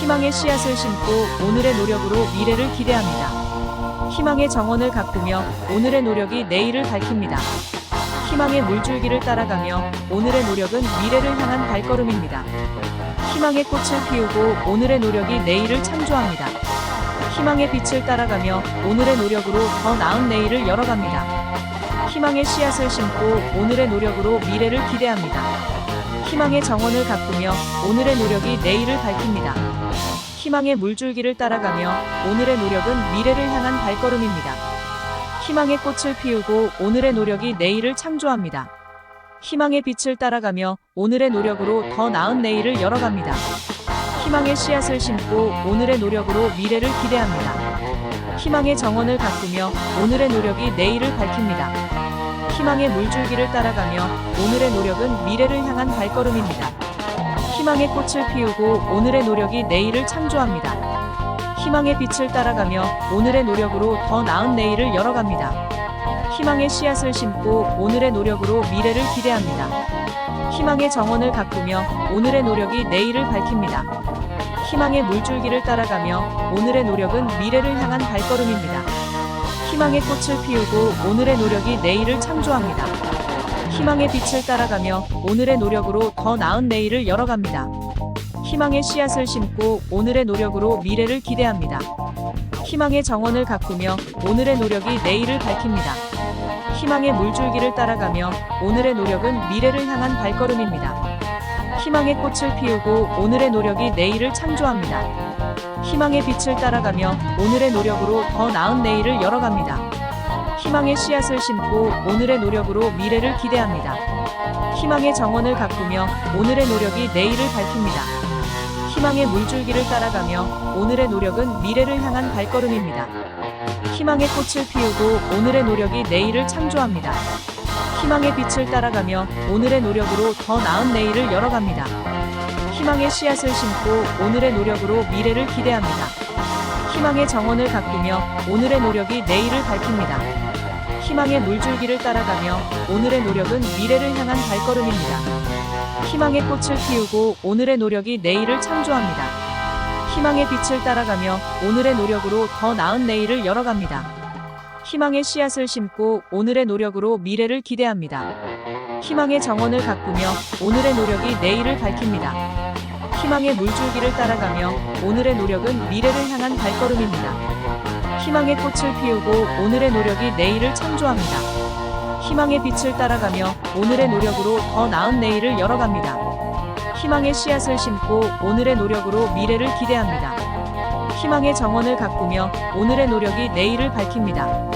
희망의 씨앗을 심고 오늘의 노력으로 미래를 기대합니다. 희망의 정원을 가꾸며 오늘의 노력이 내일을 밝힙니다. 희망의 물줄기를 따라가며 오늘의 노력은 미래를 향한 발걸음입니다. 희망의 꽃을 피우고 오늘의 노력이 내일을 창조합니다. 희망의 빛을 따라가며 오늘의 노력으로 더 나은 내일을 열어갑니다. 희망의 씨앗을 심고 오늘의 노력으로 미래를 기대합니다. 희망의 정원을 가꾸며 오늘의 노력이 내일을 밝힙니다. 희망의 물줄기를 따라가며 오늘의 노력은 미래를 향한 발걸음입니다. 희망의 꽃을 피우고 오늘의 노력이 내일을 창조합니다. 희망의 빛을 따라가며 오늘의 노력으로 더 나은 내일을 열어갑니다. 희망의 씨앗을 심고 오늘의 노력으로 미래를 기대합니다. 희망의 정원을 가꾸며 오늘의 노력이 내일을 밝힙니다. 희망의 물줄기를 따라가며 오늘의 노력은 미래를 향한 발걸음입니다. 희망의 꽃을 피우고 오늘의 노력이 내일을 창조합니다. 희망의 빛을 따라가며 오늘의 노력으로 더 나은 내일을 열어갑니다. 희망의 씨앗을 심고 오늘의 노력으로 미래를 기대합니다. 희망의 정원을 가꾸며 오늘의 노력이 내일을 밝힙니다. 희망의 물줄기를 따라가며 오늘의 노력은 미래를 향한 발걸음입니다. 희망의 꽃을 피우고 오늘의 노력이 내일을 창조합니다. 희망의 빛을 따라가며 오늘의 노력으로 더 나은 내일을 열어갑니다. 희망의 씨앗을 심고 오늘의 노력으로 미래를 기대합니다. 희망의 정원을 가꾸며 오늘의 노력이 내일을 밝힙니다. 희망의 물줄기를 따라가며 오늘의 노력은 미래를 향한 발걸음입니다. 희망의 꽃을 피우고 오늘의 노력이 내일을 창조합니다. 희망의 빛을 따라가며 오늘의 노력으로 더 나은 내일을 열어갑니다. 희망의 씨앗을 심고 오늘의 노력으로 미래를 기대합니다. 희망의 정원을 가꾸며 오늘의 노력이 내일을 밝힙니다. 희망의 물줄기를 따라가며 오늘의 노력은 미래를 향한 발걸음입니다. 희망의 꽃을 피우고 오늘의 노력이 내일을 창조합니다. 희망의 빛을 따라가며 오늘의 노력으로 더 나은 내일을 열어갑니다. 희망의 씨앗을 심고 오늘의 노력으로 미래를 기대합니다. 희망의 정원을 가꾸며 오늘의 노력이 내일을 밝힙니다. 희망의 물줄기를 따라가며 오늘의 노력은 미래를 향한 발걸음입니다. 희망의 꽃을 피우고 오늘의 노력이 내일을 창조합니다. 희망의 빛을 따라가며 오늘의 노력으로 더 나은 내일을 열어갑니다. 희망의 씨앗을 심고 오늘의 노력으로 미래를 기대합니다. 희망의 정원을 가꾸며 오늘의 노력이 내일을 밝힙니다. 희망의 물줄기를 따라가며 오늘의 노력은 미래를 향한 발걸음입니다. 희망의 꽃을 피우고 오늘의 노력이 내일을 창조합니다. 희망의 빛을 따라가며 오늘의 노력으로 더 나은 내일을 열어갑니다. 희망의 씨앗을 심고 오늘의 노력으로 미래를 기대합니다. 희망의 정원을 가꾸며 오늘의 노력이 내일을 밝힙니다.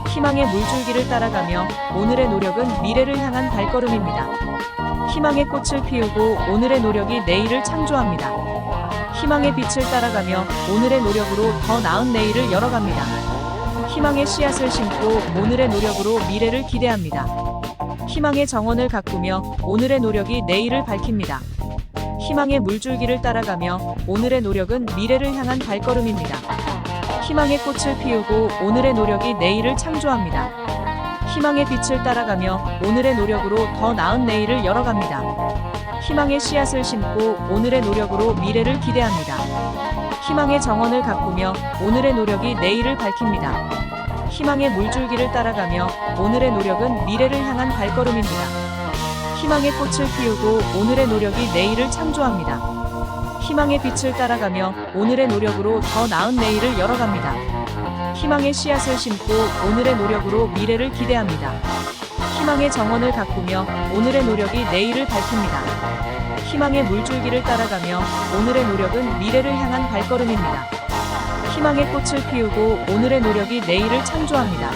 희망의 물줄기를 따라가며 오늘의 노력은 미래를 향한 발걸음입니다. 희망의 꽃을 피우고 오늘의 노력이 내일을 창조합니다. 희망의 빛을 따라가며 오늘의 노력으로 더 나은 내일을 열어갑니다. 희망의 씨앗을 심고 오늘의 노력으로 미래를 기대합니다. 희망의 정원을 가꾸며 오늘의 노력이 내일을 밝힙니다. 희망의 물줄기를 따라가며 오늘의 노력은 미래를 향한 발걸음입니다. 희망의 꽃을 피우고 오늘의 노력이 내일을 창조합니다. 희망의 빛을 따라가며 오늘의 노력으로 더 나은 내일을 열어갑니다. 희망의 씨앗을 심고 오늘의 노력으로 미래를 기대합니다. 희망의 정원을 가꾸며 오늘의 노력이 내일을 밝힙니다. 희망의 물줄기를 따라가며 오늘의 노력은 미래를 향한 발걸음입니다. 희망의 꽃을 피우고 오늘의 노력이 내일을 창조합니다. 희망의 빛을 따라가며 오늘의 노력으로 더 나은 내일을 열어갑니다. 희망의 씨앗을 심고 오늘의 노력으로 미래를 기대합니다. 희망의 정원을 가꾸며 오늘의 노력이 내일을 밝힙니다. 희망의 물줄기를 따라가며 오늘의 노력은 미래를 향한 발걸음입니다. 희망의 꽃을 피우고 오늘의 노력이 내일을 창조합니다.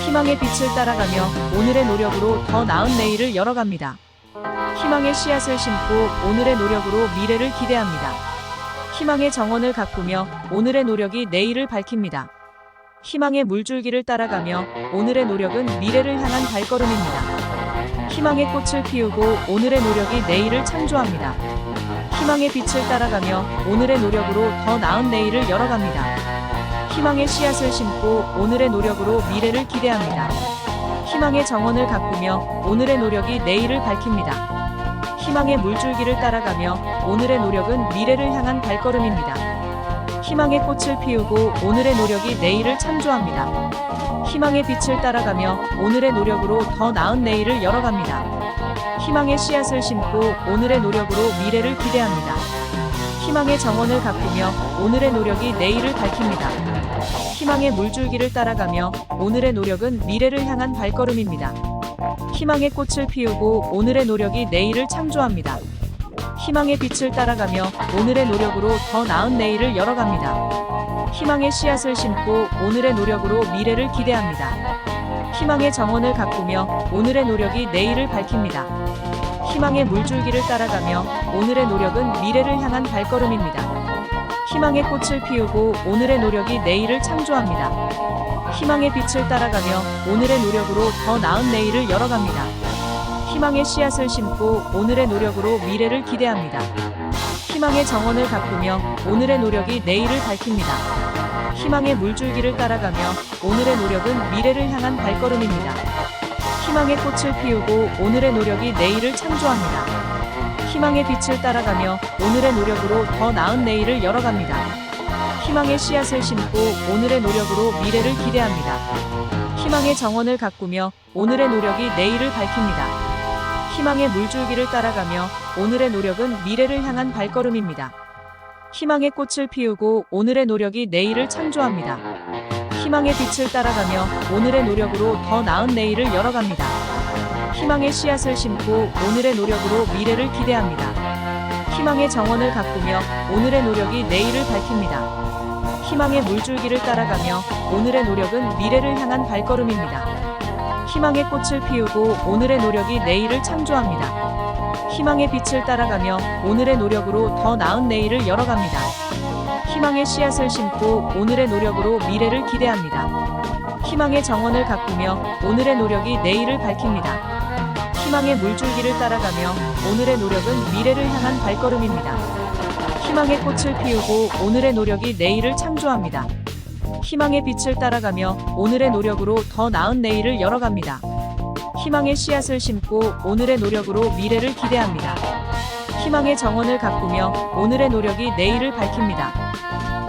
희망의 빛을 따라가며 오늘의 노력으로 더 나은 내일을 열어갑니다. 희망의 씨앗을 심고 오늘의 노력으로 미래를 기대합니다. 희망의 정원을 가꾸며 오늘의 노력이 내일을 밝힙니다. 희망의 물줄기를 따라가며 오늘의 노력은 미래를 향한 발걸음입니다. 희망의 꽃을 피우고 오늘의 노력이 내일을 창조합니다. 희망의 빛을 따라가며 오늘의 노력으로 더 나은 내일을 열어갑니다. 희망의 씨앗을 심고 오늘의 노력으로 미래를 기대합니다. 희망의 정원을 가꾸며 오늘의 노력이 내일을 밝힙니다. 희망의 물줄기를 따라가며 오늘의 노력은 미래를 향한 발걸음입니다. 희망의 꽃을 피우고 오늘의 노력이 내일을 창조합니다. 희망의 빛을 따라가며 오늘의 노력으로 더 나은 내일을 열어갑니다. 희망의 씨앗을 심고 오늘의 노력으로 미래를 기대합니다. 희망의 정원을 가꾸며 오늘의 노력이 내일을 밝힙니다. 희망의 물줄기를 따라가며 오늘의 노력은 미래를 향한 발걸음입니다. 희망의 꽃을 피우고 오늘의 노력이 내일을 창조합니다. 희망의 빛을 따라가며 오늘의 노력으로 더 나은 내일을 열어갑니다. 희망의 씨앗을 심고 오늘의 노력으로 미래를 기대합니다. 희망의 정원을 가꾸며 오늘의 노력이 내일을 밝힙니다. 희망의 물줄기를 따라가며 오늘의 노력은 미래를 향한 발걸음입니다. 희망의 꽃을 피우고 오늘의 노력이 내일을 창조합니다. 희망의 빛을 따라가며 오늘의 노력으로 더 나은 내일을 열어갑니다. 희망의 씨앗을 심고 오늘의 노력으로 미래를 기대합니다. 희망의 정원을 가꾸며 오늘의 노력이 내일을 밝힙니다. 희망의 물줄기를 따라가며 오늘의 노력은 미래를 향한 발걸음입니다. 희망의 꽃을 피우고 오늘의 노력이 내일을 창조합니다. 희망의 빛을 따라가며 오늘의 노력으로 더 나은 내일을 열어갑니다. 희망의 씨앗을 심고 오늘의 노력으로 미래를 기대합니다. 희망의 정원을 가꾸며 오늘의 노력이 내일을 밝힙니다. 희망의 물줄기를 따라가며 오늘의 노력은 미래를 향한 발걸음입니다. 희망의 꽃을 피우고 오늘의 노력이 내일을 창조합니다. 희망의 빛을 따라가며 오늘의 노력으로 더 나은 내일을 열어갑니다. 희망의 씨앗을 심고 오늘의 노력으로 미래를 기대합니다. 희망의 정원을 가꾸며 오늘의 노력이 내일을 밝힙니다. 희망의 물줄기를 따라가며 오늘의 노력은 미래를 향한 발걸음입니다. 희망의 꽃을 피우고 오늘의 노력이 내일을 창조합니다. 희망의 빛을 따라가며 오늘의 노력으로 더 나은 내일을 열어갑니다. 희망의 씨앗을 심고 오늘의 노력으로 미래를 기대합니다. 희망의 정원을 가꾸며 오늘의 노력이 내일을 밝힙니다. 희망의 물줄기를 따라가며 오늘의 노력은 미래를 향한 발걸음입니다. 희망의 꽃을 피우고 오늘의 노력이 내일을 창조합니다. 희망의 빛을 따라가며 오늘의 노력으로 더 나은 내일을 열어갑니다. 희망의 씨앗을 심고 오늘의 노력으로 미래를 기대합니다. 희망의 정원을 가꾸며 오늘의 노력이 내일을 밝힙니다.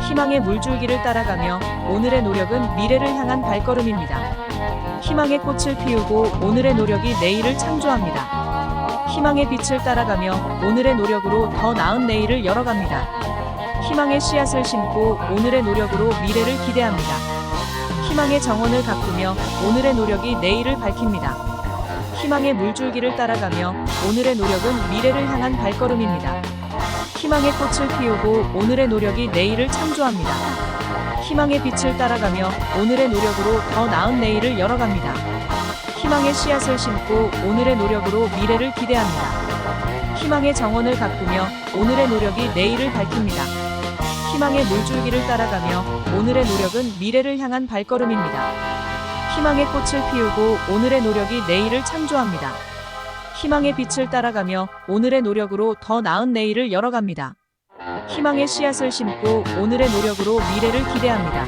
희망의 물줄기를 따라가며 오늘의 노력은 미래를 향한 발걸음입니다. 희망의 꽃을 피우고 오늘의 노력이 내일을 창조합니다. 희망의 빛을 따라가며 오늘의 노력으로 더 나은 내일을 열어갑니다. 희망의 씨앗을 심고 오늘의 노력으로 미래를 기대합니다. 희망의 정원을 가꾸며 오늘의 노력이 내일을 밝힙니다. 희망의 물줄기를 따라가며 오늘의 노력은 미래를 향한 발걸음입니다. 희망의 꽃을 피우고 오늘의 노력이 내일을 창조합니다. 희망의 빛을 따라가며 오늘의 노력으로 더 나은 내일을 열어갑니다. 희망의 씨앗을 심고 오늘의 노력으로 미래를 기대합니다. 희망의 정원을 가꾸며 오늘의 노력이 내일을 밝힙니다. 희망의 물줄기를 따라가며 오늘의 노력은 미래를 향한 발걸음입니다. 희망의 꽃을 피우고 오늘의 노력이 내일을 창조합니다. 희망의 빛을 따라가며 오늘의 노력으로 더 나은 내일을 열어갑니다. 희망의 씨앗을 심고 오늘의 노력으로 미래를 기대합니다.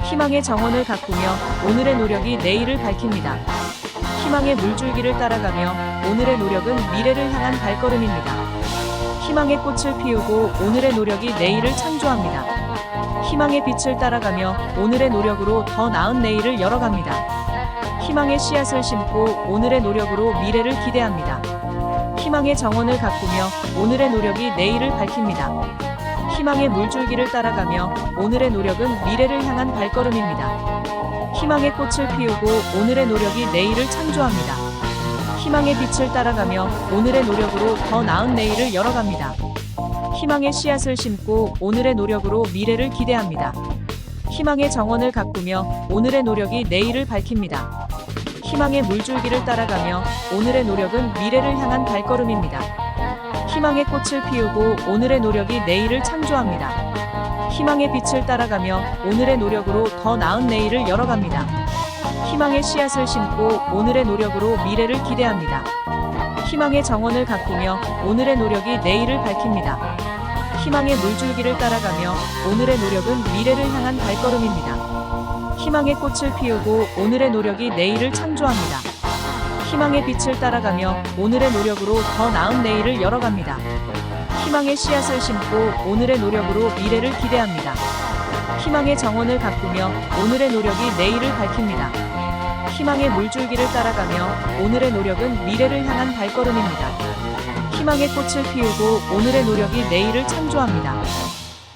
희망의 정원을 가꾸며 오늘의 노력이 내일을 밝힙니다. 희망의 물줄기를 따라가며 오늘의 노력은 미래를 향한 발걸음입니다. 희망의 꽃을 피우고 오늘의 노력이 내일을 창조합니다. 희망의 빛을 따라가며 오늘의 노력으로 더 나은 내일을 열어갑니다. 희망의 씨앗을 심고 오늘의 노력으로 미래를 기대합니다. 희망의 정원을 가꾸며 오늘의 노력이 내일을 밝힙니다. 희망의 물줄기를 따라가며 오늘의 노력은 미래를 향한 발걸음입니다. 희망의 꽃을 피우고 오늘의 노력이 내일을 창조합니다. 희망의 빛을 따라가며 오늘의 노력으로 더 나은 내일을 열어갑니다. 희망의 씨앗을 심고 오늘의 노력으로 미래를 기대합니다. 희망의 정원을 가꾸며 오늘의 노력이 내일을 밝힙니다. 희망의 물줄기를 따라가며 오늘의 노력은 미래를 향한 발걸음입니다. 희망의 꽃을 피우고 오늘의 노력이 내일을 창조합니다. 희망의 빛을 따라가며 오늘의 노력으로 더 나은 내일을 열어갑니다. 희망의 씨앗을 심고 오늘의 노력으로 미래를 기대합니다. 희망의 정원을 가꾸며 오늘의 노력이 내일을 밝힙니다. 희망의 물줄기를 따라가며 오늘의 노력은 미래를 향한 발걸음입니다. 희망의 꽃을 피우고 오늘의 노력이 내일을 창조합니다. 희망의 빛을 따라가며 오늘의 노력으로 더 나은 내일을 열어갑니다. 희망의 씨앗을 심고 오늘의 노력으로 미래를 기대합니다. 희망의 정원을 가꾸며 오늘의 노력이 내일을 밝힙니다. 희망의 물줄기를 따라가며 오늘의 노력은 미래를 향한 발걸음입니다. 희망의 꽃을 피우고 오늘의 노력이 내일을 창조합니다.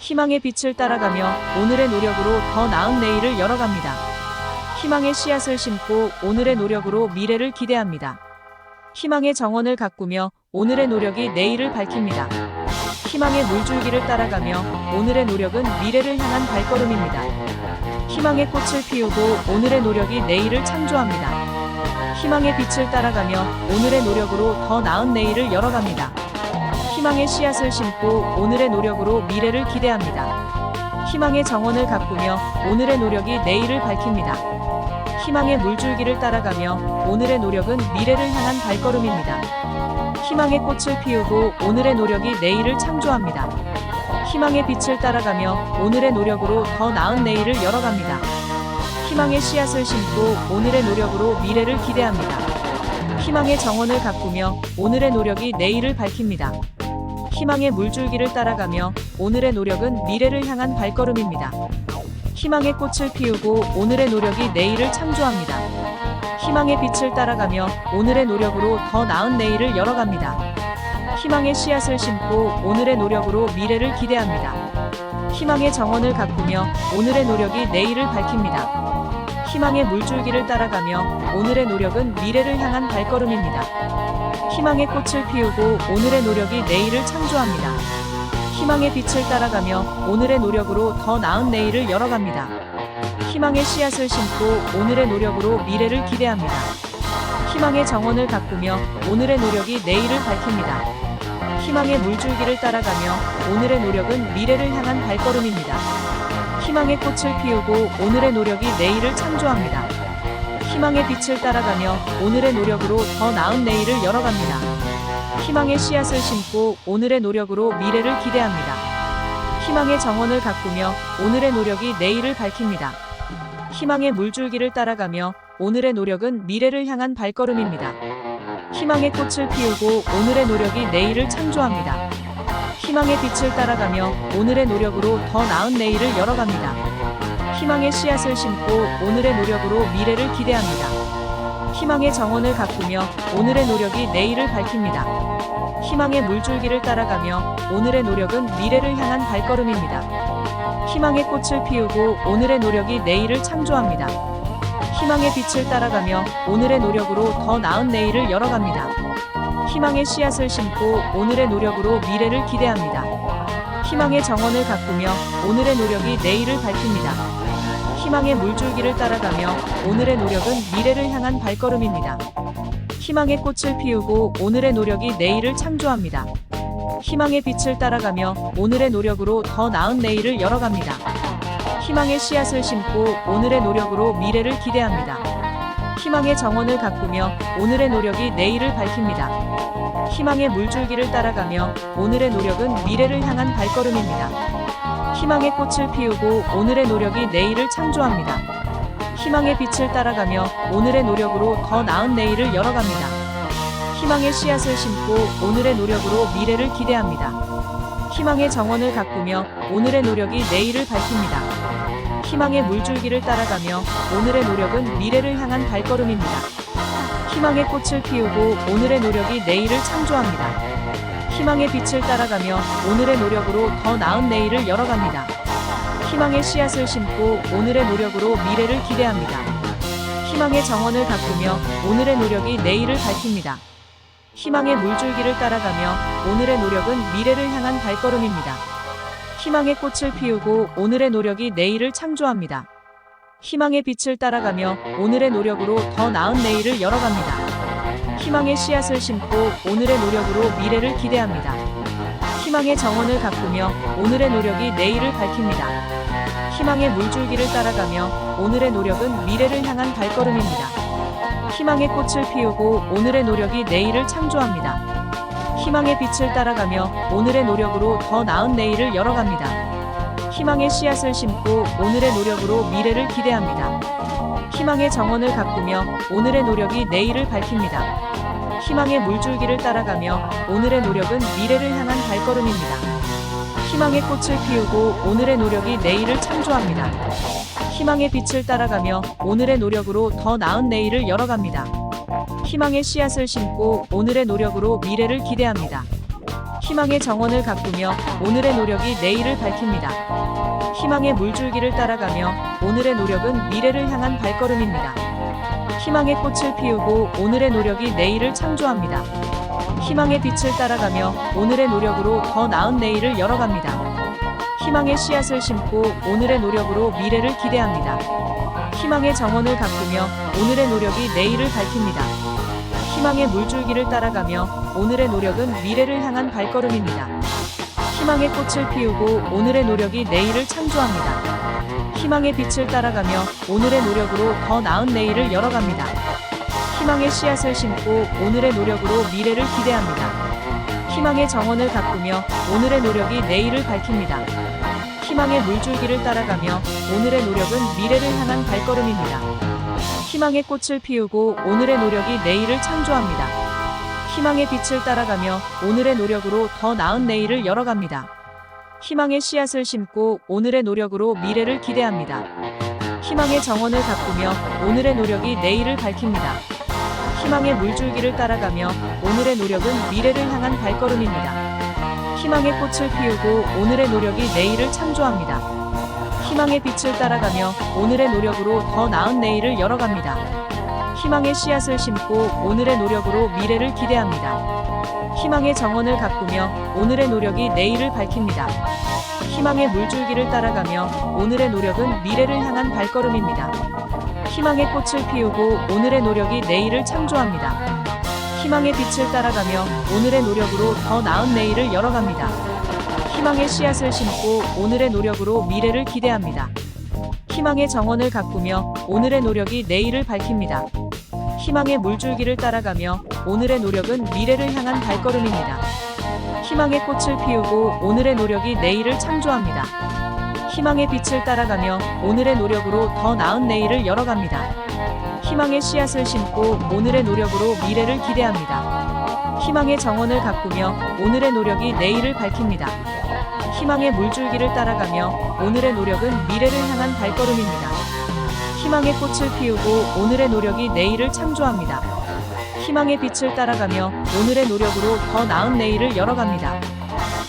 희망의 빛을 따라가며 오늘의 노력으로 더 나은 내일을 열어갑니다. 희망의 씨앗을 심고 오늘의 노력으로 미래를 기대합니다. 희망의 정원을 가꾸며 오늘의 노력이 내일을 밝힙니다. 희망의 물줄기를 따라가며 오늘의 노력은 미래를 향한 발걸음입니다. 희망의 꽃을 피우고 오늘의 노력이 내일을 창조합니다. 희망의 빛을 따라가며 오늘의 노력으로 더 나은 내일을 열어갑니다. 희망의 씨앗을 심고 오늘의 노력으로 미래를 기대합니다. 희망의 정원을 가꾸며 오늘의 노력이 내일을 밝힙니다. 희망의 물줄기를 따라가며 오늘의 노력은 미래를 향한 발걸음입니다. 희망의 꽃을 피우고 오늘의 노력이 내일을 창조합니다. 희망의 빛을 따라가며 오늘의 노력으로 더 나은 내일을 열어갑니다. 희망의 씨앗을 심고 오늘의 노력으로 미래를 기대합니다. 희망의 정원을 가꾸며 오늘의 노력이 내일을 밝힙니다. 희망의 물줄기를 따라가며 오늘의 노력은 미래를 향한 발걸음입니다. 희망의 꽃을 피우고 오늘의 노력이 내일을 창조합니다. 희망의 빛을 따라가며 오늘의 노력으로 더 나은 내일을 열어갑니다. 희망의 씨앗을 심고 오늘의 노력으로 미래를 기대합니다. 희망의 정원을 가꾸며 오늘의 노력이 내일을 밝힙니다. 희망의 물줄기를 따라가며 오늘의 노력은 미래를 향한 발걸음입니다. 희망의 꽃을 피우고 오늘의 노력이 내일을 창조합니다. 희망의 빛을 따라가며 오늘의 노력으로 더 나은 내일을 열어갑니다. 희망의 씨앗을 심고 오늘의 노력으로 미래를 기대합니다. 희망의 정원을 가꾸며 오늘의 노력이 내일을 밝힙니다. 희망의 물줄기를 따라가며 오늘의 노력은 미래를 향한 발걸음입니다. 희망의 꽃을 피우고 오늘의 노력이 내일을 창조합니다. 희망의 빛을 따라가며 오늘의 노력으로 더 나은 내일을 열어갑니다. 희망의 씨앗을 심고 오늘의 노력으로 미래를 기대합니다. 희망의 정원을 가꾸며 오늘의 노력이 내일을 밝힙니다. 희망의 물줄기를 따라가며 오늘의 노력은 미래를 향한 발걸음입니다. 희망의 꽃을 피우고 오늘의 노력이 내일을 창조합니다. 희망의 빛을 따라가며 오늘의 노력으로 더 나은 내일을 열어갑니다. 희망의 씨앗을 심고 오늘의 노력으로 미래를 기대합니다. 희망의 정원을 가꾸며 오늘의 노력이 내일을 밝힙니다. 희망의 물줄기를 따라가며 오늘의 노력은 미래를 향한 발걸음입니다. 희망의 꽃을 피우고 오늘의 노력이 내일을 창조합니다. 희망의 빛을 따라가며 오늘의 노력으로 더 나은 내일을 열어갑니다. 희망의 씨앗을 심고 오늘의 노력으로 미래를 기대합니다. 희망의 정원을 가꾸며 오늘의 노력이 내일을 밝힙니다. 희망의 물줄기를 따라가며 오늘의 노력은 미래를 향한 발걸음입니다. 희망의 꽃을 피우고 오늘의 노력이 내일을 창조합니다. 희망의 빛을 따라가며 오늘의 노력으로 더 나은 내일을 열어갑니다. 희망의 씨앗을 심고 오늘의 노력으로 미래를 기대합니다. 희망의 정원을 가꾸며 오늘의 노력이 내일을 밝힙니다. 희망의 물줄기를 따라가며 오늘의 노력은 미래를 향한 발걸음입니다. 희망의 꽃을 피우고 오늘의 노력이 내일을 창조합니다. 희망의 빛을 따라가며 오늘의 노력으로 더 나은 내일을 열어갑니다. 희망의 씨앗을 심고 오늘의 노력으로 미래를 기대합니다. 희망의 정원을 가꾸며 오늘의 노력이 내일을 밝힙니다. 희망의 물줄기를 따라가며 오늘의 노력은 미래를 향한 발걸음입니다. 희망의 꽃을 피우고 오늘의 노력이 내일을 창조합니다. 희망의 빛을 따라가며 오늘의 노력으로 더 나은 내일을 열어갑니다. 희망의 씨앗을 심고 오늘의 노력으로 미래를 기대합니다. 희망의 정원을 가꾸며 오늘의 노력이 내일을 밝힙니다. 희망의 물줄기를 따라가며 오늘의 노력은 미래를 향한 발걸음입니다. 희망의 꽃을 피우고 오늘의 노력이 내일을 창조합니다. 희망의 빛을 따라가며 오늘의 노력으로 더 나은 내일을 열어갑니다. 희망의 씨앗을 심고 오늘의 노력으로 미래를 기대합니다. 희망의 정원을 가꾸며 오늘의 노력이 내일을 밝힙니다. 희망의 물줄기를 따라가며 오늘의 노력은 미래를 향한 발걸음입니다. 희망의 꽃을 피우고 오늘의 노력이 내일을 창조합니다. 희망의 빛을 따라가며 오늘의 노력으로 더 나은 내일을 열어갑니다. 희망의 씨앗을 심고 오늘의 노력으로 미래를 기대합니다. 희망의 정원을 가꾸며 오늘의 노력이 내일을 밝힙니다. 희망의 물줄기를 따라가며 오늘의 노력은 미래를 향한 발걸음입니다. 희망의 꽃을 피우고 오늘의 노력이 내일을 창조합니다. 희망의 빛을 따라가며 오늘의 노력으로 더 나은 내일을 열어갑니다. 희망의 씨앗을 심고 오늘의 노력으로 미래를 기대합니다. 희망의 정원을 가꾸며 오늘의 노력이 내일을 밝힙니다. 희망의 물줄기를 따라가며 오늘의 노력은 미래를 향한 발걸음입니다. 희망의 꽃을 피우고 오늘의 노력이 내일을 창조합니다. 희망의 빛을 따라가며 오늘의 노력으로 더 나은 내일을 열어갑니다. 희망의 씨앗을 심고 오늘의 노력으로 미래를 기대합니다. 희망의 정원을 가꾸며 오늘의 노력이 내일을 밝힙니다. 희망의 물줄기를 따라가며 오늘의 노력은 미래를 향한 발걸음입니다. 희망의 꽃을 피우고 오늘의 노력이 내일을 창조합니다. 희망의 빛을 따라가며 오늘의 노력으로 더 나은 내일을 열어갑니다. 희망의 씨앗을 심고 오늘의 노력으로 미래를 기대합니다. 희망의 정원을 가꾸며 오늘의 노력이 내일을 밝힙니다. 희망의 물줄기를 따라가며 오늘의 노력은 미래를 향한 발걸음입니다. 희망의 꽃을 피우고 오늘의 노력이 내일을 창조합니다. 희망의 빛을 따라가며 오늘의 노력으로 더 나은 내일을 열어갑니다. 희망의 씨앗을 심고 오늘의 노력으로 미래를 기대합니다. 희망의 정원을 가꾸며 오늘의 노력이 내일을 밝힙니다. 희망의 물줄기를 따라가며 오늘의 노력은 미래를 향한 발걸음입니다. 희망의 꽃을 피우고 오늘의 노력이 내일을 창조합니다. 희망의 빛을 따라가며 오늘의 노력으로 더 나은 내일을 열어갑니다. 희망의 씨앗을 심고 오늘의 노력으로 미래를 기대합니다. 희망의 정원을 가꾸며 오늘의 노력이 내일을 밝힙니다. 희망의 물줄기를 따라가며 오늘의 노력은 미래를 향한 발걸음입니다. 희망의 꽃을 피우고 오늘의 노력이 내일을 창조합니다. 희망의 빛을 따라가며 오늘의 노력으로 더 나은 내일을 열어갑니다. 희망의 씨앗을 심고 오늘의 노력으로 미래를 기대합니다. 희망의 정원을 가꾸며 오늘의 노력이 내일을 밝힙니다. 희망의 물줄기를 따라가며 오늘의 노력은 미래를 향한 발걸음입니다. 희망의 꽃을 피우고 오늘의 노력이 내일을 창조합니다. 희망의 빛을 따라가며 오늘의 노력으로 더 나은 내일을 열어갑니다. 희망의 씨앗을 심고 오늘의 노력으로 미래를 기대합니다. 희망의 정원을 가꾸며 오늘의 노력이 내일을 밝힙니다. 희망의 물줄기를 따라가며 오늘의 노력은 미래를 향한 발걸음입니다. 희망의 꽃을 피우고 오늘의 노력이 내일을 창조합니다. 희망의 빛을 따라가며 오늘의 노력으로 더 나은 내일을 열어갑니다.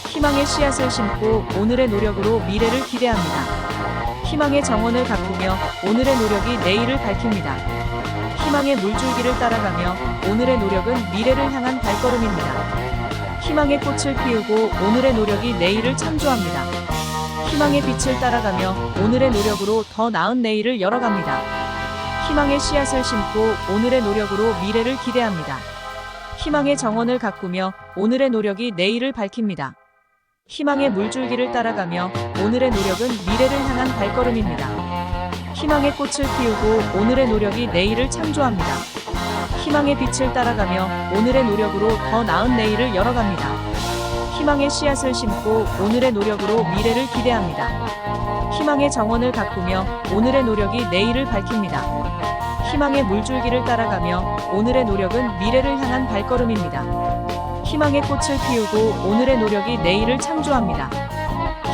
희망의 씨앗을 심고 오늘의 노력으로 미래를 기대합니다. 희망의 정원을 가꾸며 오늘의 노력이 내일을 밝힙니다. 희망의 물줄기를 따라가며 오늘의 노력은 미래를 향한 발걸음입니다. 희망의 꽃을 피우고 오늘의 노력이 내일을 창조합니다. 희망의 빛을 따라가며 오늘의 노력으로 더 나은 내일을 열어갑니다. 희망의 씨앗을 심고 오늘의 노력으로 미래를 기대합니다. 희망의 정원을 가꾸며 오늘의 노력이 내일을 밝힙니다. 희망의 물줄기를 따라가며 오늘의 노력은 미래를 향한 발걸음입니다. 희망의 꽃을 피우고 오늘의 노력이 내일을 창조합니다. 희망의 빛을 따라가며 오늘의 노력으로 더 나은 내일을 열어갑니다. 희망의 씨앗을 심고 오늘의 노력으로 미래를 기대합니다. 희망의 정원을 가꾸며 오늘의 노력이 내일을 밝힙니다. 희망의 물줄기를 따라가며 오늘의 노력은 미래를 향한 발걸음입니다. 희망의 꽃을 피우고 오늘의 노력이 내일을 창조합니다.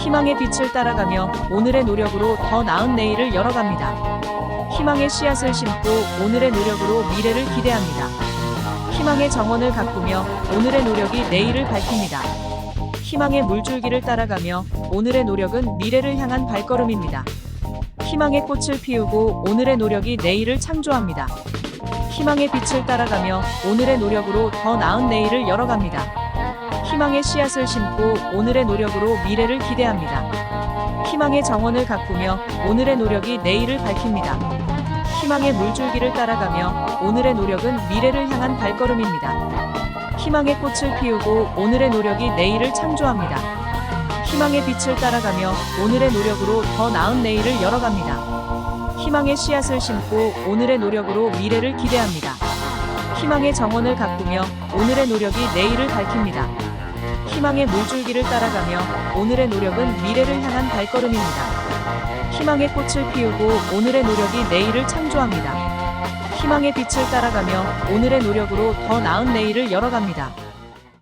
희망의 빛을 따라가며 오늘의 노력으로 더 나은 내일을 열어갑니다. 희망의 씨앗을 심고 오늘의 노력으로 미래를 기대합니다. 희망의 정원을 가꾸며 오늘의 노력이 내일을 밝힙니다. 희망의 물줄기를 따라가며 오늘의 노력은 미래를 향한 발걸음입니다. 희망의 꽃을 피우고 오늘의 노력이 내일을 창조합니다. 희망의 빛을 따라가며 오늘의 노력으로 더 나은 내일을 열어갑니다. 희망의 씨앗을 심고 오늘의 노력으로 미래를 기대합니다. 희망의 정원을 가꾸며 오늘의 노력이 내일을 밝힙니다. 희망의 물줄기를 따라가며 오늘의 노력은 미래를 향한 발걸음입니다. 희망의 꽃을 피우고 오늘의 노력이 내일을 창조합니다. 희망의 빛을 따라가며 오늘의 노력으로 더 나은 내일을 열어갑니다. 희망의 씨앗을 심고 오늘의 노력으로 미래를 기대합니다. 희망의 정원을 가꾸며 오늘의 노력이 내일을 밝힙니다. 희망의 물줄기를 따라가며 오늘의 노력은 미래를 향한 발걸음입니다. 희망의 꽃을 피우고 오늘의 노력이 내일을 창조합니다. 희망의 빛을 따라가며 오늘의 노력으로 더 나은 내일을 열어갑니다.